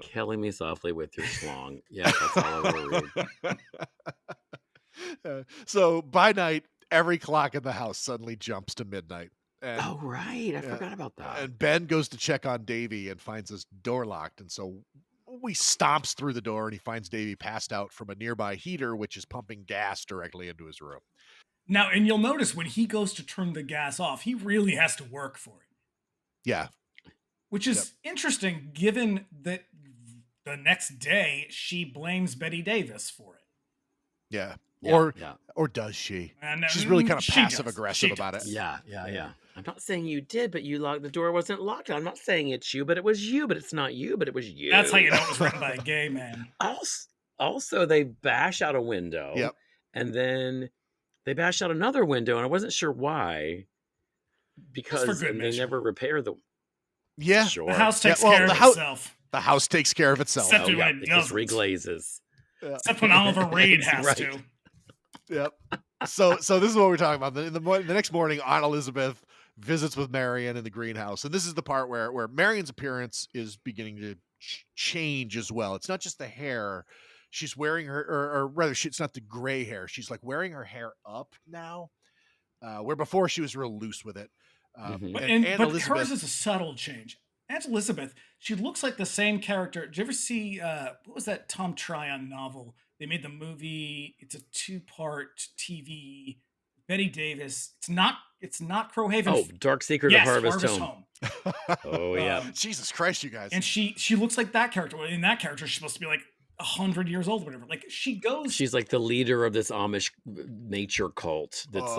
Killing me softly with your schlong. Yeah, that's Oliver Reed. So by night, every clock in the house suddenly jumps to midnight. And, right. I forgot about that. And Ben goes to check on Davy and finds his door locked. And so he stomps through the door and he finds Davy passed out from a nearby heater, which is pumping gas directly into his room. Now, and you'll notice when he goes to turn the gas off, he really has to work for it. Yeah. Which is interesting, given that the next day she blames Betty Davis for it. Yeah. Or does she? She's really kind of passive aggressive about it. Yeah. I'm not saying you did, but the door wasn't locked. I'm not saying it's you, but it was you, but it's not you, but it was you. That's how you know it was written by a gay man. Also, they bash out a window. Yep. And then they bash out another window, and I wasn't sure why. Because they never repair the. Yeah. Sure. The house takes care of itself. The house takes care of itself. Except when it just reglazes. Yeah. Except when Oliver Reed has to. Yep. So this is what we're talking about. The next morning, Aunt Elizabeth visits with Marion in the greenhouse, and this is the part where Marion's appearance is beginning to change as well. It's not just the hair; she's wearing or rather, it's not the gray hair. She's like wearing her hair up now, where before she was real loose with it. But hers is a subtle change. Aunt Elizabeth, she looks like the same character. Did you ever see what was that Tom Tryon novel? They made the movie. It's a 2-part TV. Betty Davis. It's not Crowhaven. Oh, Dark Secret of Harvest Home. Oh yeah. Jesus Christ, you guys. And she looks like that character. In that character, she's supposed to be like 100 years old or whatever. Like she's like the leader of this Amish nature cult that's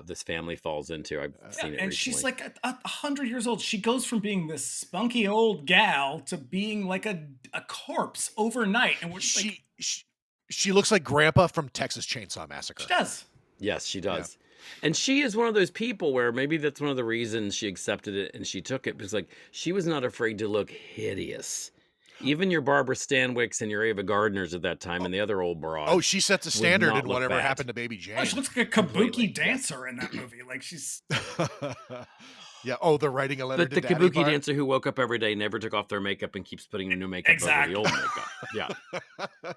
this family falls into. I've seen it and recently. She's like 100 years old. She goes from being this spunky old gal to being like a corpse overnight. And she looks like Grandpa from Texas Chainsaw Massacre. She does. Yes, she does. Yeah. And she is one of those people where maybe that's one of the reasons she accepted it and she took it, because like she was not afraid to look hideous. Even your Barbara Stanwicks and your Ava Gardners at that time and the other old broad. Oh, she sets a standard in whatever happened to Baby Jane. Oh, she looks like a kabuki dancer in that movie. Like she's Yeah. Oh, they're writing a letter to The Daddy kabuki part? dancer who woke up every day, never took off their makeup, and keeps putting new makeup over the old makeup. Yeah.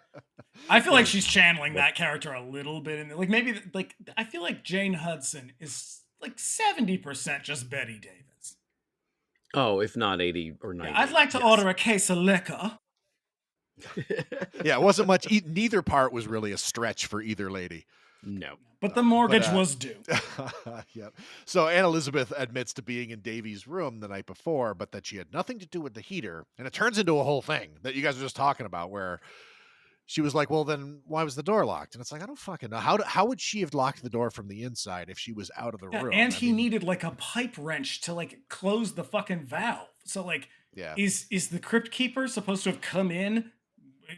I feel like she's channeling that character a little bit, and like maybe like I feel like Jane Hudson is like 70% just Betty Davis. Oh, if not 80 or 90. I'd like to order a case of liquor. Yeah, it wasn't much. Neither part was really a stretch for either lady. No. But the mortgage was due. Yep. So Anne Elizabeth admits to being in Davy's room the night before, but that she had nothing to do with the heater. And it turns into a whole thing that you guys were just talking about, where she was like, well, then why was the door locked? And it's like, I don't fucking know. How would she have locked the door from the inside if she was out of the room? And he needed like a pipe wrench to like close the fucking valve. So like, is the crypt keeper supposed to have come in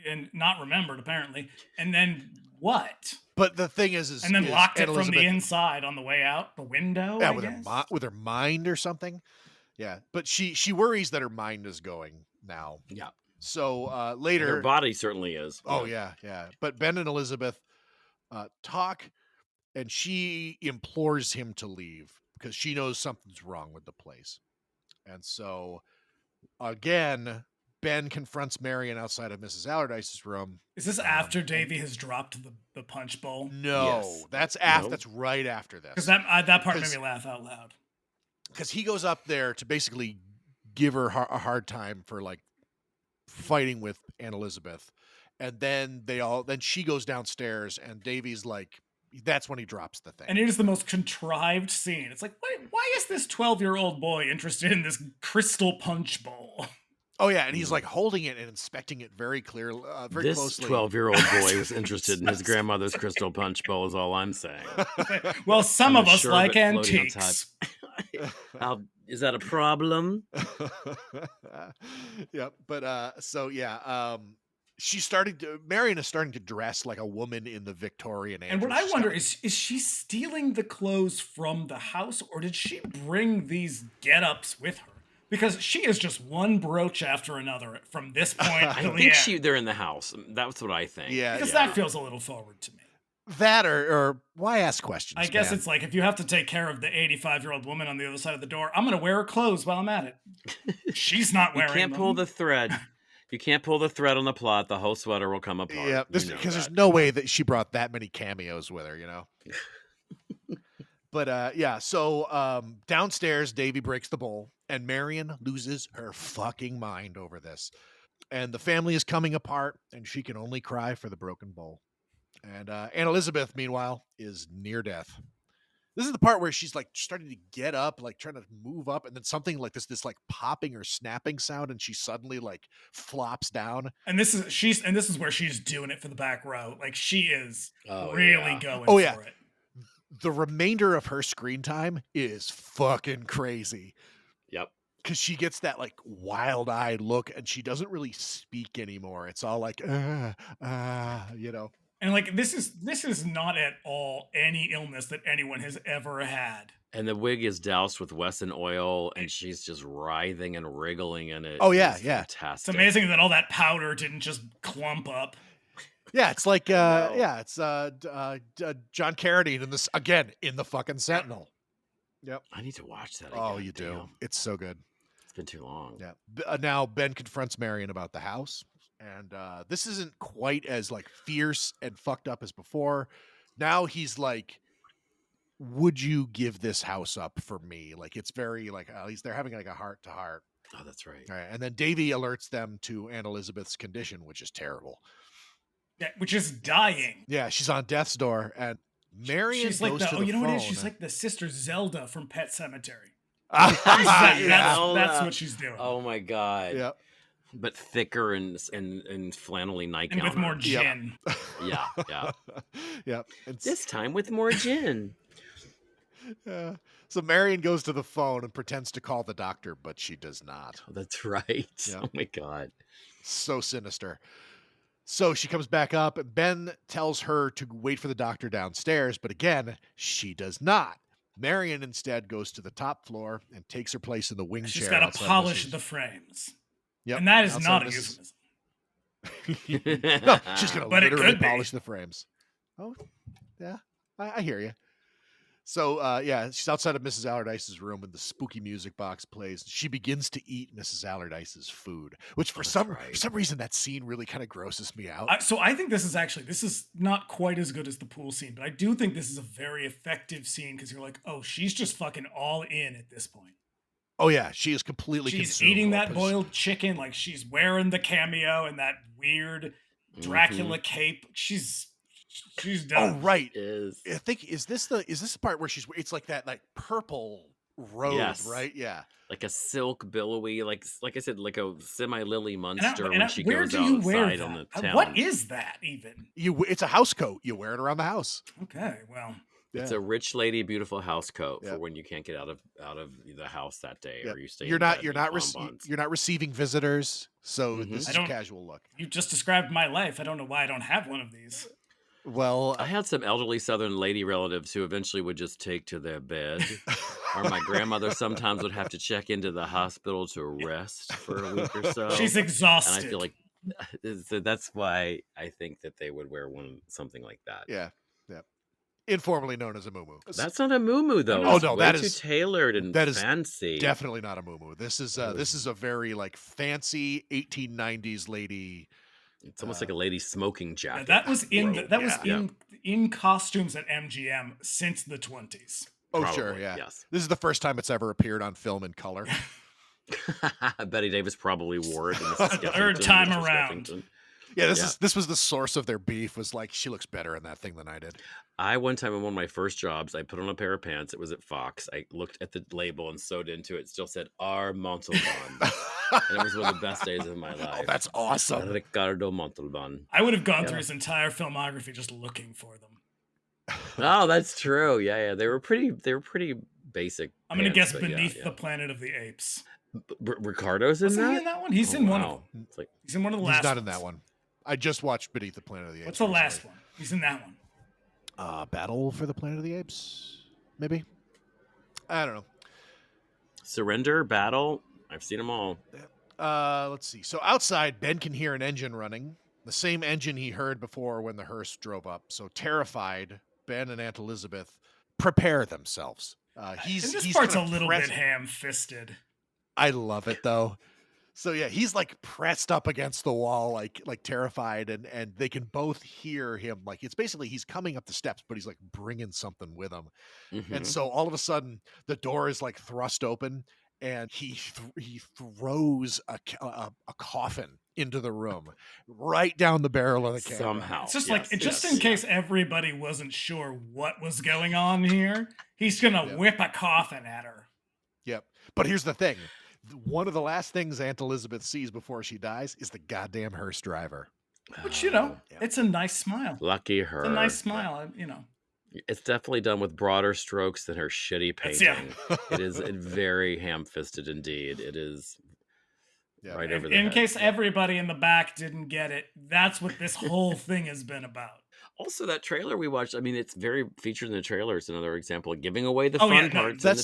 and not remembered apparently? And then what? But the thing is and then locked it Elizabeth, from the inside on the way out the window. Yeah, I with her mind or something. Yeah, but she worries that her mind is going now. Yeah. So later, her body certainly is. Oh yeah. But Ben and Elizabeth talk, and she implores him to leave because she knows something's wrong with the place. And so again, Ben confronts Marion outside of Mrs. Allardyce's room. Is this after Davy has dropped the punch bowl? No, Yes. that's after. That's right after this. Because that part made me laugh out loud. Because he goes up there to basically give her a hard time for like fighting with Anne Elizabeth, and then she goes downstairs, and Davy's like, that's when he drops the thing. And it is the most contrived scene. It's like, why is this 12-year-old boy interested in this crystal punch bowl? Oh yeah, and he's like holding it and inspecting it very clearly, very closely. This 12-year-old boy was interested in his grandmother's crystal punch bowl, is all I'm saying. Well, some of us like antiques. Is that a problem? Yep. But Marion is starting to dress like a woman in the Victorian age. And what I wonder is she stealing the clothes from the house, or did she bring these get-ups with her? Because she is just one brooch after another from this point. I think they're in the house. That's what I think. Yeah, because that feels a little forward to me. That or why ask questions? I guess it's like, if you have to take care of the 85-year-old woman on the other side of the door, I'm going to wear her clothes while I'm at it. She's not wearing them. You can't pull the thread. If you can't pull the thread on the plot, the whole sweater will come apart. Yeah, because there's no way that she brought that many cameos with her, you know? But so downstairs, Davy breaks the bowl, and Marion loses her fucking mind over this. And the family is coming apart, and she can only cry for the broken bowl. And Anne Elizabeth, meanwhile, is near death. This is the part where she's like starting to get up, like trying to move up, and then something like this like popping or snapping sound, and she suddenly like flops down. And this is where she's doing it for the back row. Like she is going for it. The remainder of her screen time is fucking crazy. Yep. Because she gets that like wild-eyed look, and she doesn't really speak anymore. It's all like, you know. And like this is not at all any illness that anyone has ever had. And the wig is doused with Wesson oil, and she's just writhing and wriggling in it. Oh yeah, fantastic. It's amazing that all that powder didn't just clump up. Yeah, it's like it's John Carradine in this again in the fucking Sentinel. Yep. I need to watch that again. Oh, you do. It's so good. It's been too long. Yeah. Now Ben confronts Marion about the house, and this isn't quite as like fierce and fucked up as before. Now he's like, would you give this house up for me? Like it's very like at least they're having like a heart to heart. Oh, that's right. All right. And then Davy alerts them to Anne Elizabeth's condition, which is terrible. Yeah, which is dying. Yeah, she's on death's door, and Marion she's like goes to the you know phone. what it is? She's like the sister Zelda from Pet Sematary. That's what she's doing. Oh my god. Yeah. But thicker and flannelly nightgown. And with more gin. Yeah. Yeah. This time with more gin. So Marion goes to the phone and pretends to call the doctor, but she does not. Oh, that's right. Yeah. Oh my god. So sinister. So she comes back up, and Ben tells her to wait for the doctor downstairs, but again, she does not. Marion instead goes to the top floor and takes her place in the wing chair. She's got to polish the frames. Yep. And that is not a euphemism. No, she's going to literally polish the frames. Oh, yeah, I hear you. So, yeah, she's outside of Mrs. Allardyce's room and the spooky music box plays. She begins to eat Mrs. Allardyce's food, which for some reason that scene really kind of grosses me out. So I think this is not quite as good as the pool scene, but I do think this is a very effective scene because you're like, oh, she's just fucking all in at this point. Oh yeah, she is completely She's consumed. eating that boiled chicken, like she's wearing the cameo and that weird Dracula cape. She's done. Oh right. Is I think is this the part where it's like that like purple robe, right? Yeah. Like a silk billowy, like I said, like a semi-Lily And Munster when she where goes do you wear outside that? on the town. What is that even? It's a house coat. You wear it around the house. Okay, well. It's a rich lady, beautiful house coat for when you can't get out of the house that day, or you stay. You're not receiving visitors, so this is a casual look. You just described my life. I don't know why I don't have one of these. Well, I had some elderly Southern lady relatives who eventually would just take to their bed, or my grandmother sometimes would have to check into the hospital to rest for a week or so. She's exhausted, and I feel like that's why I think that they would wear something like that. Yeah. Informally known as a muumuu. That's not a muumuu though. Oh no, that is too tailored and fancy. Definitely not a muumuu. This is a very like fancy 1890s lady. It's almost like a lady smoking jacket. Yeah, that was in costumes at MGM since the 20s. Oh sure, yeah. Yes. This is the first time it's ever appeared on film in color. Betty Davis probably wore it in the third time around. Yeah, this was the source of their beef. Was like, she looks better in that thing than I did. One time in one of my first jobs, I put on a pair of pants. It was at Fox. I looked at the label and sewed into it. It still said "R. Montalban," and it was one of the best days of my life. Oh, that's awesome, Ricardo Montalban. I would have gone through his entire filmography just looking for them. Oh, that's true. Yeah. They were pretty basic. I'm gonna guess Beneath the Planet of the Apes. Ricardo's in that? He in that one? He's in one of them. He's in one of the last. He's not in that one. I just watched Beneath the Planet of the Apes. What's the last one? He's in that one. Battle for the Planet of the Apes, maybe. I don't know. Surrender, Battle. I've seen them all. Let's see. So outside, Ben can hear an engine running. The same engine he heard before when the hearse drove up. So terrified, Ben and Aunt Elizabeth prepare themselves. This part's a little bit ham-fisted. I love it though. So yeah, he's like pressed up against the wall, like terrified, and they can both hear him. Like it's basically he's coming up the steps, but he's like bringing something with him. Mm-hmm. And so all of a sudden, the door is like thrust open, and he throws a coffin into the room, right down the barrel of the camera. Somehow, it's just in case everybody wasn't sure what was going on here, he's gonna whip a coffin at her. Yep. But here's the thing. One of the last things Aunt Elizabeth sees before she dies is the goddamn hearse driver. Which, it's a nice smile. Lucky her. It's a nice smile, It's definitely done with broader strokes than her shitty painting. It is very ham-fisted indeed. It is right over the head. In case everybody in the back didn't get it, that's what this whole thing has been about. Also, that trailer we watched, I mean, it's very featured in the trailer. It's another example of giving away the fun parts in the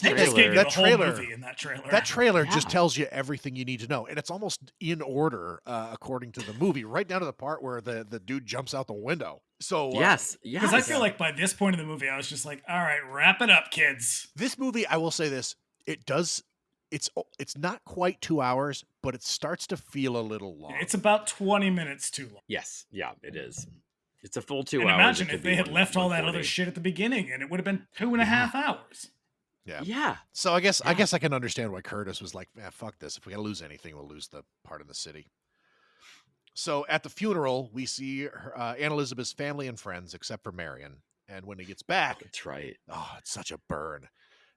trailer. That trailer just tells you everything you need to know. And it's almost in order, according to the movie, right down to the part where the dude jumps out the window. So yes. Because I feel like by this point in the movie, I was just like, all right, wrap it up, kids. This movie, I will say this, it's not quite 2 hours, but it starts to feel a little long. It's about 20 minutes too long. Yes. Yeah, it is. It's a full 2 and hours. Imagine if they had left all that other shit at the beginning, and it would have been 2.5 hours. Yeah. So I guess I can understand why Curtis was like, fuck this. If we gotta lose anything, we'll lose the part in the city. So at the funeral, we see Aunt Elizabeth's family and friends, except for Marion. And when he gets back, that's right. Oh, it's such a burn.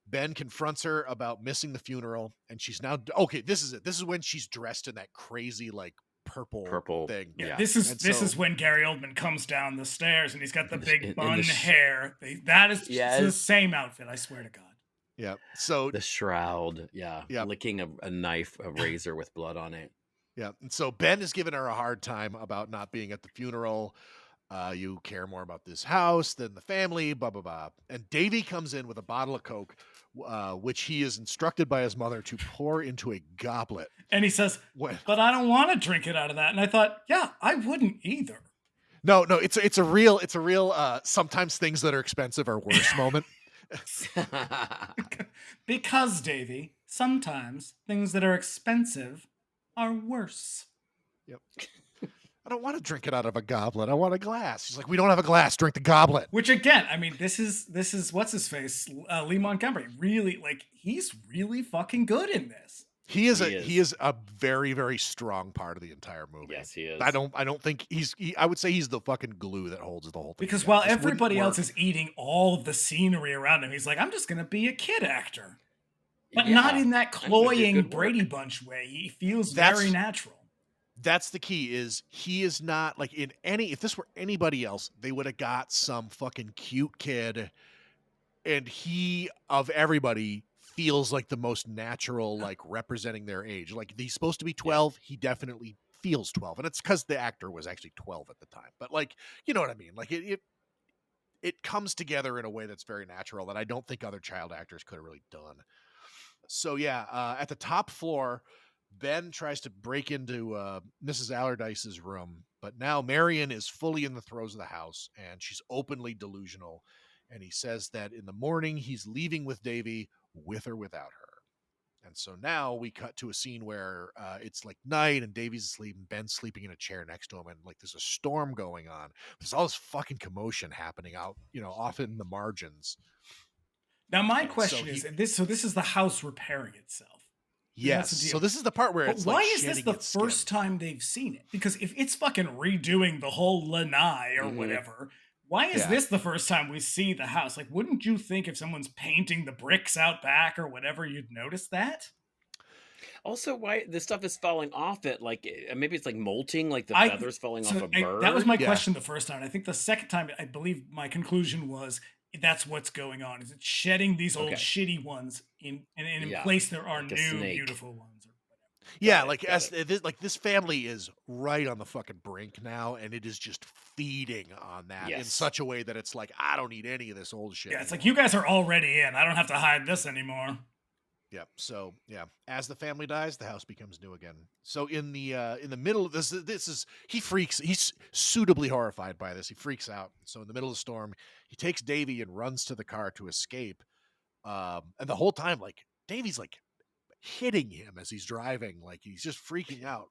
Ben confronts her about missing the funeral, and she's now okay. This is it. This is when she's dressed in that crazy like purple thing. Yeah. This is when Gary Oldman comes down the stairs and he's got the big bun hair. That is the same outfit, I swear to God. Yeah. So the shroud, licking a knife, a razor with blood on it. Yeah. And so Ben is giving her a hard time about not being at the funeral. You care more about this house than the family, blah, blah, blah. And Davey comes in with a bottle of Coke, which he is instructed by his mother to pour into a goblet. And he says, but I don't want to drink it out of that. And I thought, yeah, I wouldn't either. No, it's a real sometimes things that are expensive are worse moment. Because, Davy, sometimes things that are expensive are worse. Yep. I don't want to drink it out of a goblet. I want a glass. He's like, we don't have a glass. Drink the goblet. Which again, I mean, this is what's his face, Lee Montgomery. Really, like, he's really fucking good in this. He is a very, very strong part of the entire movie. Yes, he is. I don't think I would say he's the fucking glue that holds the whole thing. Because together. while This everybody wouldn't else work. is eating all of the scenery around him, he's like, I'm just gonna be a kid actor. But Yeah, not in that I'm gonna do cloying good work. Brady Bunch way. He feels That's- very natural. That's the key. Is he is not like in any. If this were anybody else, they would have got some fucking cute kid, and he of everybody feels like the most natural, like representing their age. Like he's supposed to be 12. He definitely feels 12, and it's because the actor was actually 12 at the time. But like, you know what I mean? Like it comes together in a way that's very natural that I don't think other child actors could have really done. So yeah, at the top floor, Ben tries to break into Mrs. Allardyce's room, but now Marion is fully in the throes of the house, and she's openly delusional. And he says that in the morning he's leaving with Davy, with or without her. And so now we cut to a scene where it's like night, and Davy's asleep, and Ben's sleeping in a chair next to him, and like there's a storm going on. There's all this fucking commotion happening out, off in the margins. Now my And question so is this is the house repairing itself. Yes. That's the deal. So this is the part where But it's why like is this shedding the its skin. first time they've seen it? Because if it's fucking redoing the whole lanai or Mhm. whatever, why is Yeah. this the first time we see the house? Like, wouldn't you think if someone's painting the bricks out back or whatever, you'd notice that? Also, why this stuff is falling off it? Like maybe it's like molting, like the I- feathers falling So off a bird. that was my Yeah. question the first time. I think the second time, I believe my conclusion was that's what's going on. Is it shedding these old Okay. shitty ones and in Yeah, place there are like a new snake. beautiful ones. Or whatever. Yeah, Got it, like got this family is right on the fucking brink now, and it is just feeding on that in Yes. such a way that it's like I don't need any of this old shit. Yeah, it's like anymore. you guys are already in. I don't have to hide this anymore. Yep. So yeah, as the family dies, the house becomes new again. So in the middle of this is he freaks. He's suitably horrified by this. He freaks out. So in the middle of the storm, he takes Davy and runs to the car to escape. And the whole time, like Davy's like hitting him as he's driving, like he's just freaking out.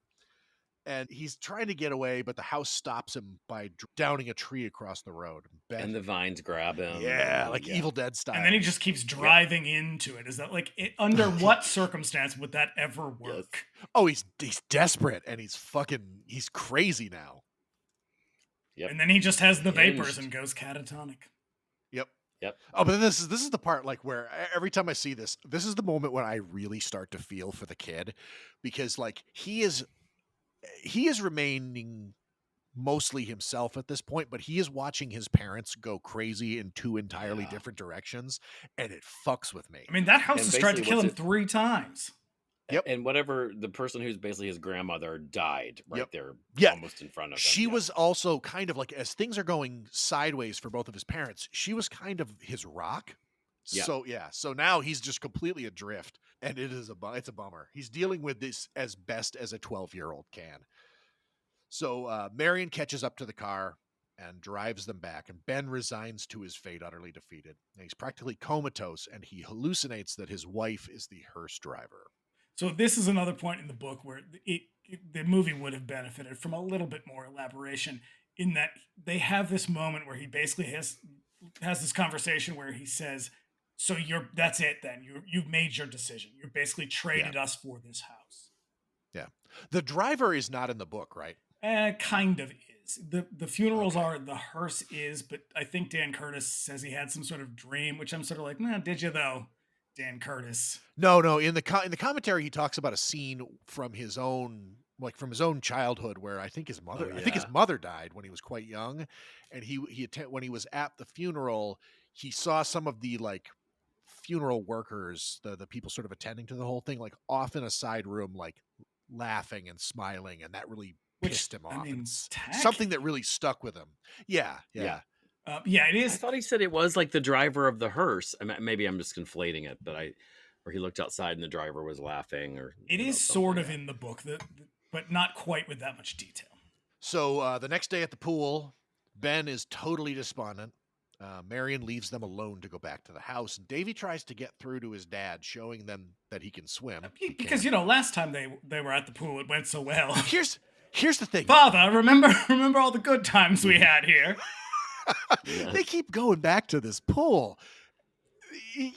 And he's trying to get away, but the house stops him by downing a tree across the road. And the vines grab him. yeah, and- like Evil Dead style. And then he just keeps driving into it. Is that like under what circumstance would that ever work? Oh, he's desperate and he's crazy now. Yep. And then he just has the vapors Hinged. and goes catatonic. Yep. Oh, but this is the part like where every time I see this is the moment when I really start to feel for the kid, because like he is remaining mostly himself at this point, but he is watching his parents go crazy in two entirely Yeah. different directions, and it fucks with me. I mean, that house And has tried to basically kill him what's 3 times. Yep. And whatever the person who's basically his grandmother died right Yep. there, Yeah. almost in front of him. She Yep. was also kind of like, as things are going sideways for both of his parents, she was kind of his rock. Yeah. So yeah, so now he's just completely adrift, and it's a bummer. He's dealing with this as best as a 12-year-old can. So Marion catches up to the car and drives them back, and Ben resigns to his fate, utterly defeated. And he's practically comatose, and he hallucinates that his wife is the hearse driver. So this is another point in the book where the movie would have benefited from a little bit more elaboration, in that they have this moment where he basically has this conversation where he says, so that's it then. You've made your decision. You've basically traded us for this house. Yeah. The driver is not in the book, right? Kind of is. The funerals Okay. are, the hearse is, but I think Dan Curtis says he had some sort of dream, which I'm sort of like, nah, did you though, Dan Curtis? No. In the commentary, he talks about a scene from his own childhood where I think his mother died when he was quite young, and when he was at the funeral, he saw some of the like funeral workers, the people sort of attending to the whole thing, like off in a side room, like laughing and smiling, and that really pissed him off. I mean, It's something that really stuck with him. Yeah. Yeah. Yeah, it I is. thought he said it was like the driver of the hearse. Maybe I'm just conflating it, but where he looked outside and the driver was laughing, or It is something sort like of that. in the book, but not quite with that much detail. So the next day at the pool, Ben is totally despondent. Marion leaves them alone to go back to the house, and Davy tries to get through to his dad, showing them that he can swim. Because last time they were at the pool, it went so well. Here's the thing, Father. Remember all the good times we had here. They keep going back to this pool.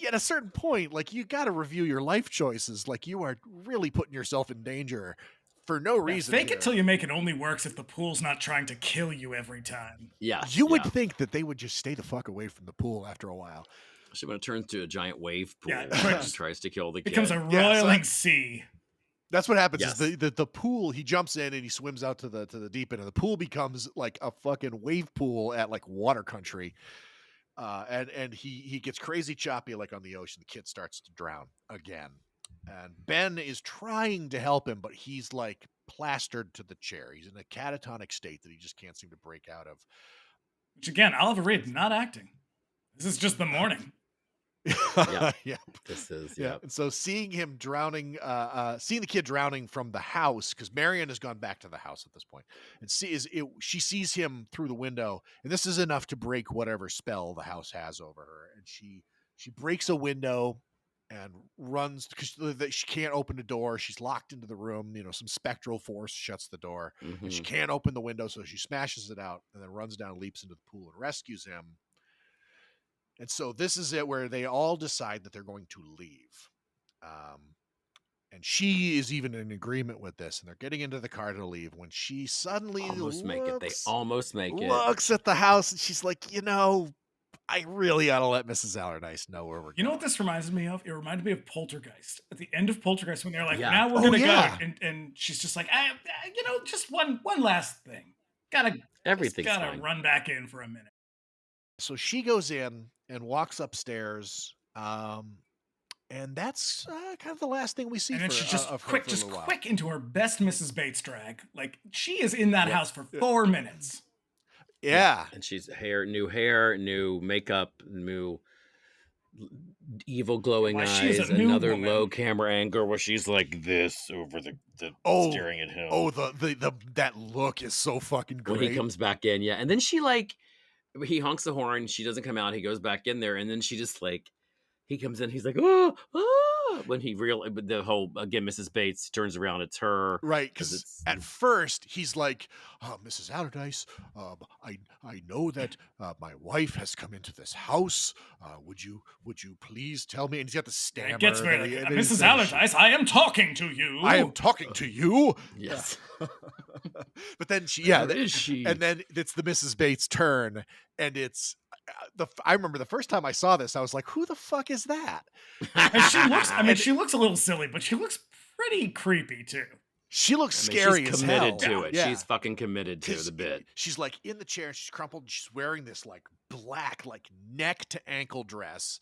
At a certain point, like, you got to review your life choices. Like, you are really putting yourself in danger for no reason. Fake it till you make it only works if the pool's not trying to kill you every time. Yeah. You would think that they would just stay the fuck away from the pool after a while. So when it turns to a giant wave pool, Yeah, and tries to kill the kid. Becomes a roiling sea. That's what happens. Yes. Is the pool, he jumps in and he swims out to the deep end, and the pool becomes like a fucking wave pool at like water country. And he gets crazy choppy like on the ocean. The kid starts to drown again. And Ben is trying to help him, but he's like plastered to the chair. He's in a catatonic state that he just can't seem to break out of. Which again, Oliver Reed not acting. This is just the morning. Yeah. This is And so seeing him drowning, seeing the kid drowning from the house, because Marion has gone back to the house at this point, and she sees him through the window, and this is enough to break whatever spell the house has over her, and she breaks a window and runs because she can't open the door. She's locked into the room. Some spectral force shuts the door, and she can't open the window, so she smashes it out and then runs down, leaps into the pool, and rescues him. And so this is it where they all decide that they're going to leave. And she is even in agreement with this, and they're getting into the car to leave when she suddenly almost make it. They almost make it. Looks at the house, and she's like, I really ought to let Mrs. Allardyce know where we're going. You know what this reminds me of? It reminded me of Poltergeist. At the end of Poltergeist, when they're like, Yeah. now we're going to go. And she's just like, just one last thing. Everything's gotta fine. run back in for a minute. So she goes in and walks upstairs. And that's kind of the last thing we see. And then she's just quick quick into her best Mrs. Bates drag. Like, she is in that house for 4 minutes. Yeah. And she's new hair, new makeup, new evil glowing eyes, another low camera angle where she's like this over the staring at him. Oh, that look is so fucking great. When he comes back in, and then she he honks the horn, she doesn't come out, he goes back in there, and then she just he comes in, he's like, oh, when the whole, again, Mrs. Bates turns around, it's her. Right, because at first he's like, Mrs. Allardyce, I know that my wife has come into this house. Would you please tell me? And he's got the stammer. It gets very Mrs. Allardyce, I am talking to you. I am talking to you. Yes. But then she, Where is she? And then it's the Mrs. Bates turn, and it's I remember the first time I saw this, I was like, who the fuck is that? And she looks a little silly, but she looks pretty creepy too. She looks scary as hell. She's committed to it. Yeah. She's fucking committed to the bit. She's like in the chair, she's crumpled, she's wearing this like black, like neck to ankle dress.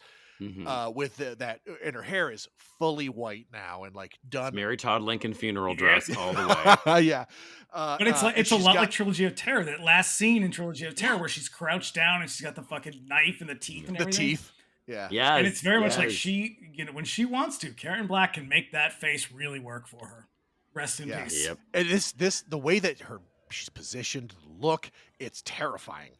With that, and her hair is fully white now and like done. It's Mary Todd Lincoln funeral dress all the way. Yeah, but it's a lot like Trilogy of Terror. That last scene in Trilogy of Terror where she's crouched down and she's got the fucking knife and the teeth and everything. The teeth, yeah. And it's very much like she, when she wants to, Karen Black can make that face really work for her. Rest in peace. Yep. And this the way that she's positioned, look, it's terrifying.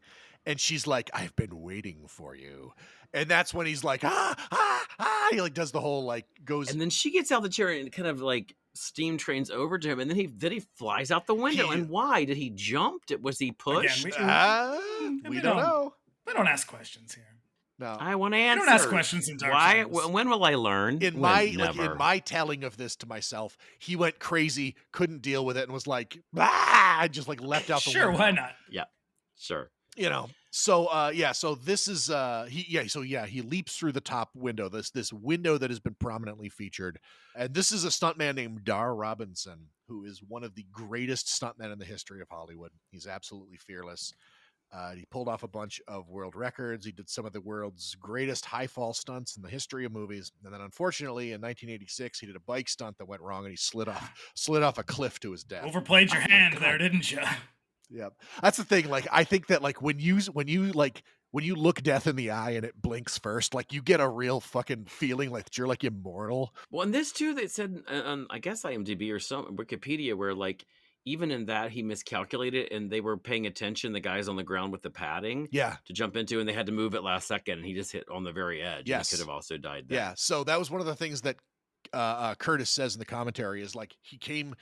And she's like, I've been waiting for you. And that's when he's like, he like does the whole like goes. And then she gets out of the chair and kind of like steam trains over to him. And then he flies out the window. And why? Did he jump? Was he pushed? Again, we don't know. We don't ask questions here. No. I want to answer. We don't ask questions in Dark Why? Shadows. When will I learn? In my telling of this to myself, he went crazy, couldn't deal with it, and was like, just like leapt out the window. Sure, why not? Yeah, sure. So this is he leaps through the top window, this window that has been prominently featured. And this is a stuntman named Dar Robinson, who is one of the greatest stuntmen in the history of Hollywood. He's absolutely fearless. He pulled off a bunch of world records. He did some of the world's greatest high fall stunts in the history of movies. And then unfortunately in 1986, he did a bike stunt that went wrong and he slid off a cliff to his death. Overplayed your hand there, didn't you? Yeah. That's the thing. Like, I think that like when you look death in the eye and it blinks first, like you get a real fucking feeling like you're like immortal. Well, and this too, they said on I guess IMDb or some Wikipedia where like even in that he miscalculated, and they were paying attention, the guys on the ground with the padding Yeah. to jump into, and they had to move it last second, and he just hit on the very edge. Yes. He could have also died there. Yeah. So that was one of the things that Curtis says in the commentary is like he came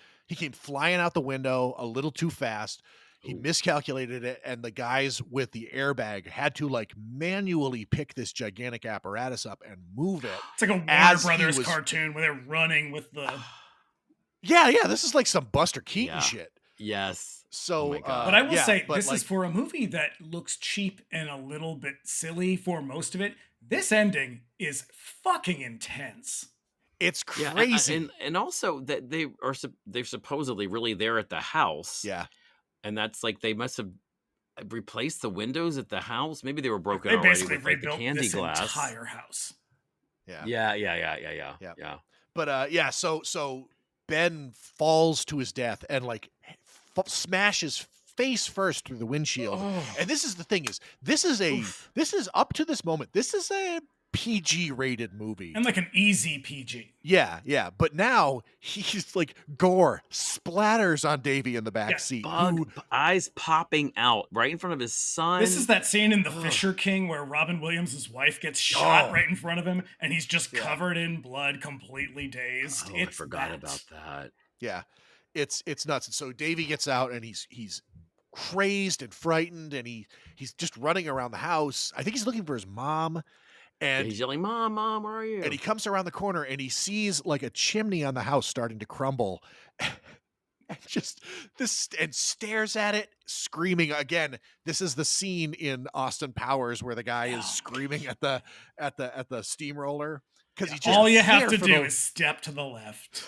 flying out the window a little too fast. He miscalculated it, and the guys with the airbag had to like manually pick this gigantic apparatus up and move it. It's like a Warner Brothers cartoon where they're running with the. Yeah, this is like some Buster Keaton shit. Yes. So, but I will say, this is for a movie that looks cheap and a little bit silly for most of it. This ending is fucking intense. It's crazy, and also that they're supposedly really there at the house. Yeah, and that's like they must have replaced the windows at the house. Maybe they were broken they already basically with like the rebuilt candy this glass. entire house. Yeah. But so Ben falls to his death and like smashes face first through the windshield. And this is the thing this is up to this moment. This is a PG rated movie. And like an easy PG. Yeah. But now he's like gore splatters on Davy in the back seat. Eyes popping out right in front of his son. This is that scene in The Fisher King where Robin Williams' wife gets shot right in front of him and he's just covered in blood, completely dazed. I forgot about that. Yeah. It's nuts. And so Davy gets out and he's crazed and frightened and he's just running around the house. I think he's looking for his mom. And he's yelling, Mom, where are you? And he comes around the corner and he sees like a chimney on the house starting to crumble. And stares at it, screaming again. This is the scene in Austin Powers where the guy is screaming at the steamroller. Because all you have to do is step to the left.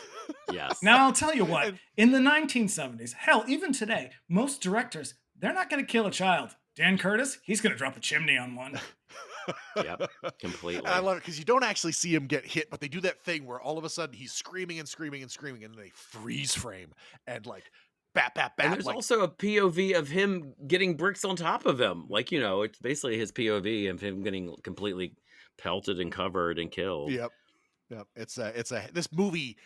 Yes. Now I'll tell you what, in the 1970s, hell, even today, most directors, they're not going to kill a child. Dan Curtis, he's going to drop a chimney on one. Yep, completely. And I love it because you don't actually see him get hit, but they do that thing where all of a sudden he's screaming, and then they freeze frame and like bat. And there's also a POV of him getting bricks on top of him. Like, it's basically his POV of him getting completely pelted and covered and killed. Yep. It's this movie.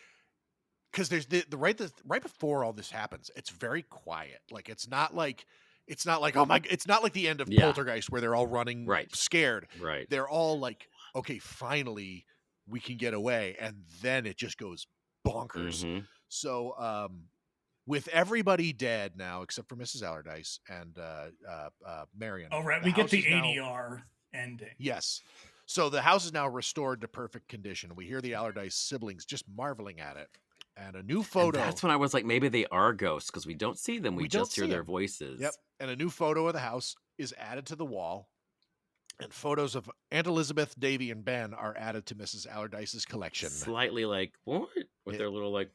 Because there's the right before all this happens, it's very quiet. Like it's not like oh my, it's not like the end of Poltergeist where they're all running scared. Right. They're all like, okay, finally we can get away, and then it just goes bonkers. Mm-hmm. So with everybody dead now except for Mrs. Allardyce and Marion. Oh right, we get the ADR ending. Yes. So the house is now restored to perfect condition. We hear the Allardyce siblings just marveling at it. And a new photo. And that's when I was like, maybe they are ghosts because we don't see them. We just hear their voices. Yep. And a new photo of the house is added to the wall. And photos of Aunt Elizabeth, Davy, and Ben are added to Mrs. Allardyce's collection. Slightly like, what? With their little like,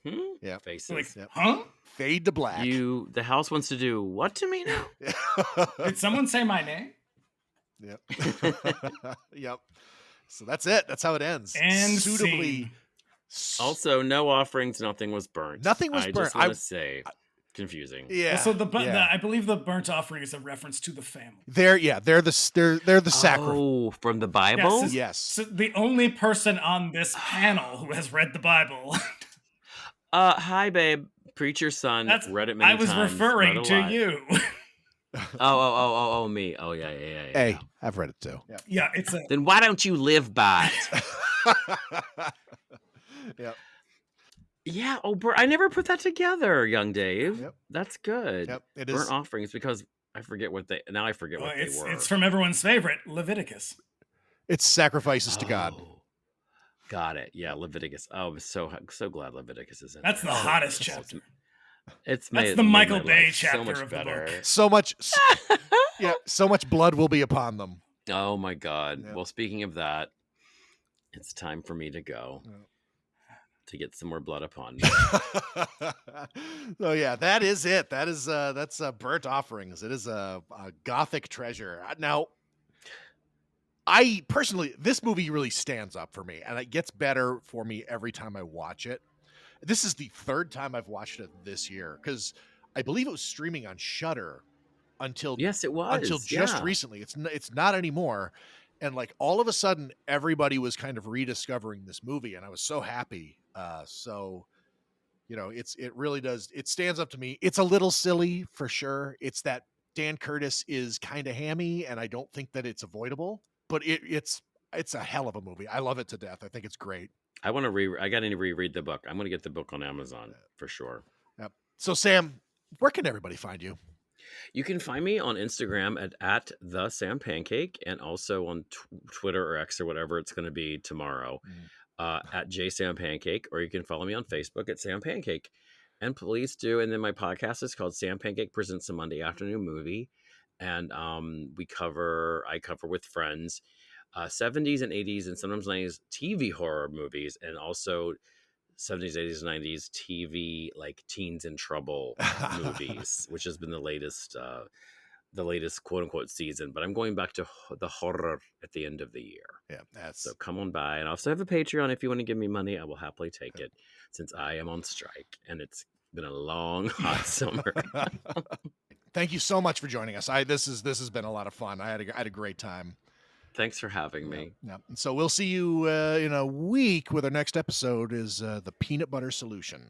faces. Like, huh? Fade to black. The house wants to do what to me now? Did someone say my name? Yep. Yep. So that's it. That's how it ends. And suitably. Also, no offerings, nothing was burnt. Nothing was burnt. I just want to say, confusing. Yeah. So I believe the burnt offering is a reference to the family. They're the sacrament. Oh, from the Bible? Yes. So the only person on this panel who has read the Bible. Hi, babe. Preacher's son. Read it many times. I was referring to you. Oh, me. Oh, yeah. Hey, I've read it too. Yeah, it's a. Then why don't you live by it? Yep. Yeah. Oh, I never put that together, young Dave. Yep. That's good. Yep. It Burnt is offerings because I forget what they were. It's from everyone's favorite, Leviticus. It's sacrifices to God. Got it. Yeah, Leviticus. Oh, I'm so glad Leviticus is in That's there. the hottest chapter. That's the Michael Bay chapter so much of better. the book. So much blood will be upon them. Oh my God. Yep. Well, speaking of that, it's time for me to go. To get some more blood upon me. So yeah, that is it. That's burnt offerings. It is a gothic treasure. Now, I personally, this movie really stands up for me, and it gets better for me every time I watch it. This is the third time I've watched it this year because I believe it was streaming on Shudder until it was until just recently. It's not anymore. And like all of a sudden, everybody was kind of rediscovering this movie, and I was so happy. So You know, it really does. It stands up to me. It's a little silly for sure. It's that Dan Curtis is kind of hammy, and I don't think that it's avoidable. But it's a hell of a movie. I love it to death. I think it's great. I want to I got to reread the book. I'm going to get the book on Amazon for sure. Yep. So Sam, where can everybody find you? You can find me on Instagram at the Sam Pancake, and also on Twitter or X or whatever it's going to be tomorrow at JSamPancake, or you can follow me on Facebook at Sam Pancake. And please do. And then my podcast is called Sam Pancake Presents a Monday Afternoon Movie, and I cover with friends 70s and 80s and sometimes 90s TV horror movies, and also 70s, 80s, 90s TV like Teens in Trouble movies, which has been the latest quote unquote season. But I'm going back to the horror at the end of the year. Yeah, so come on by, and I also have a Patreon. If you want to give me money, I will happily take it, since I am on strike and it's been a long hot summer. Thank you so much for joining us. This has been a lot of fun. I had a great time. Thanks for having me. Yeah. So we'll see you in a week with our next episode is the Peanut Butter Solution.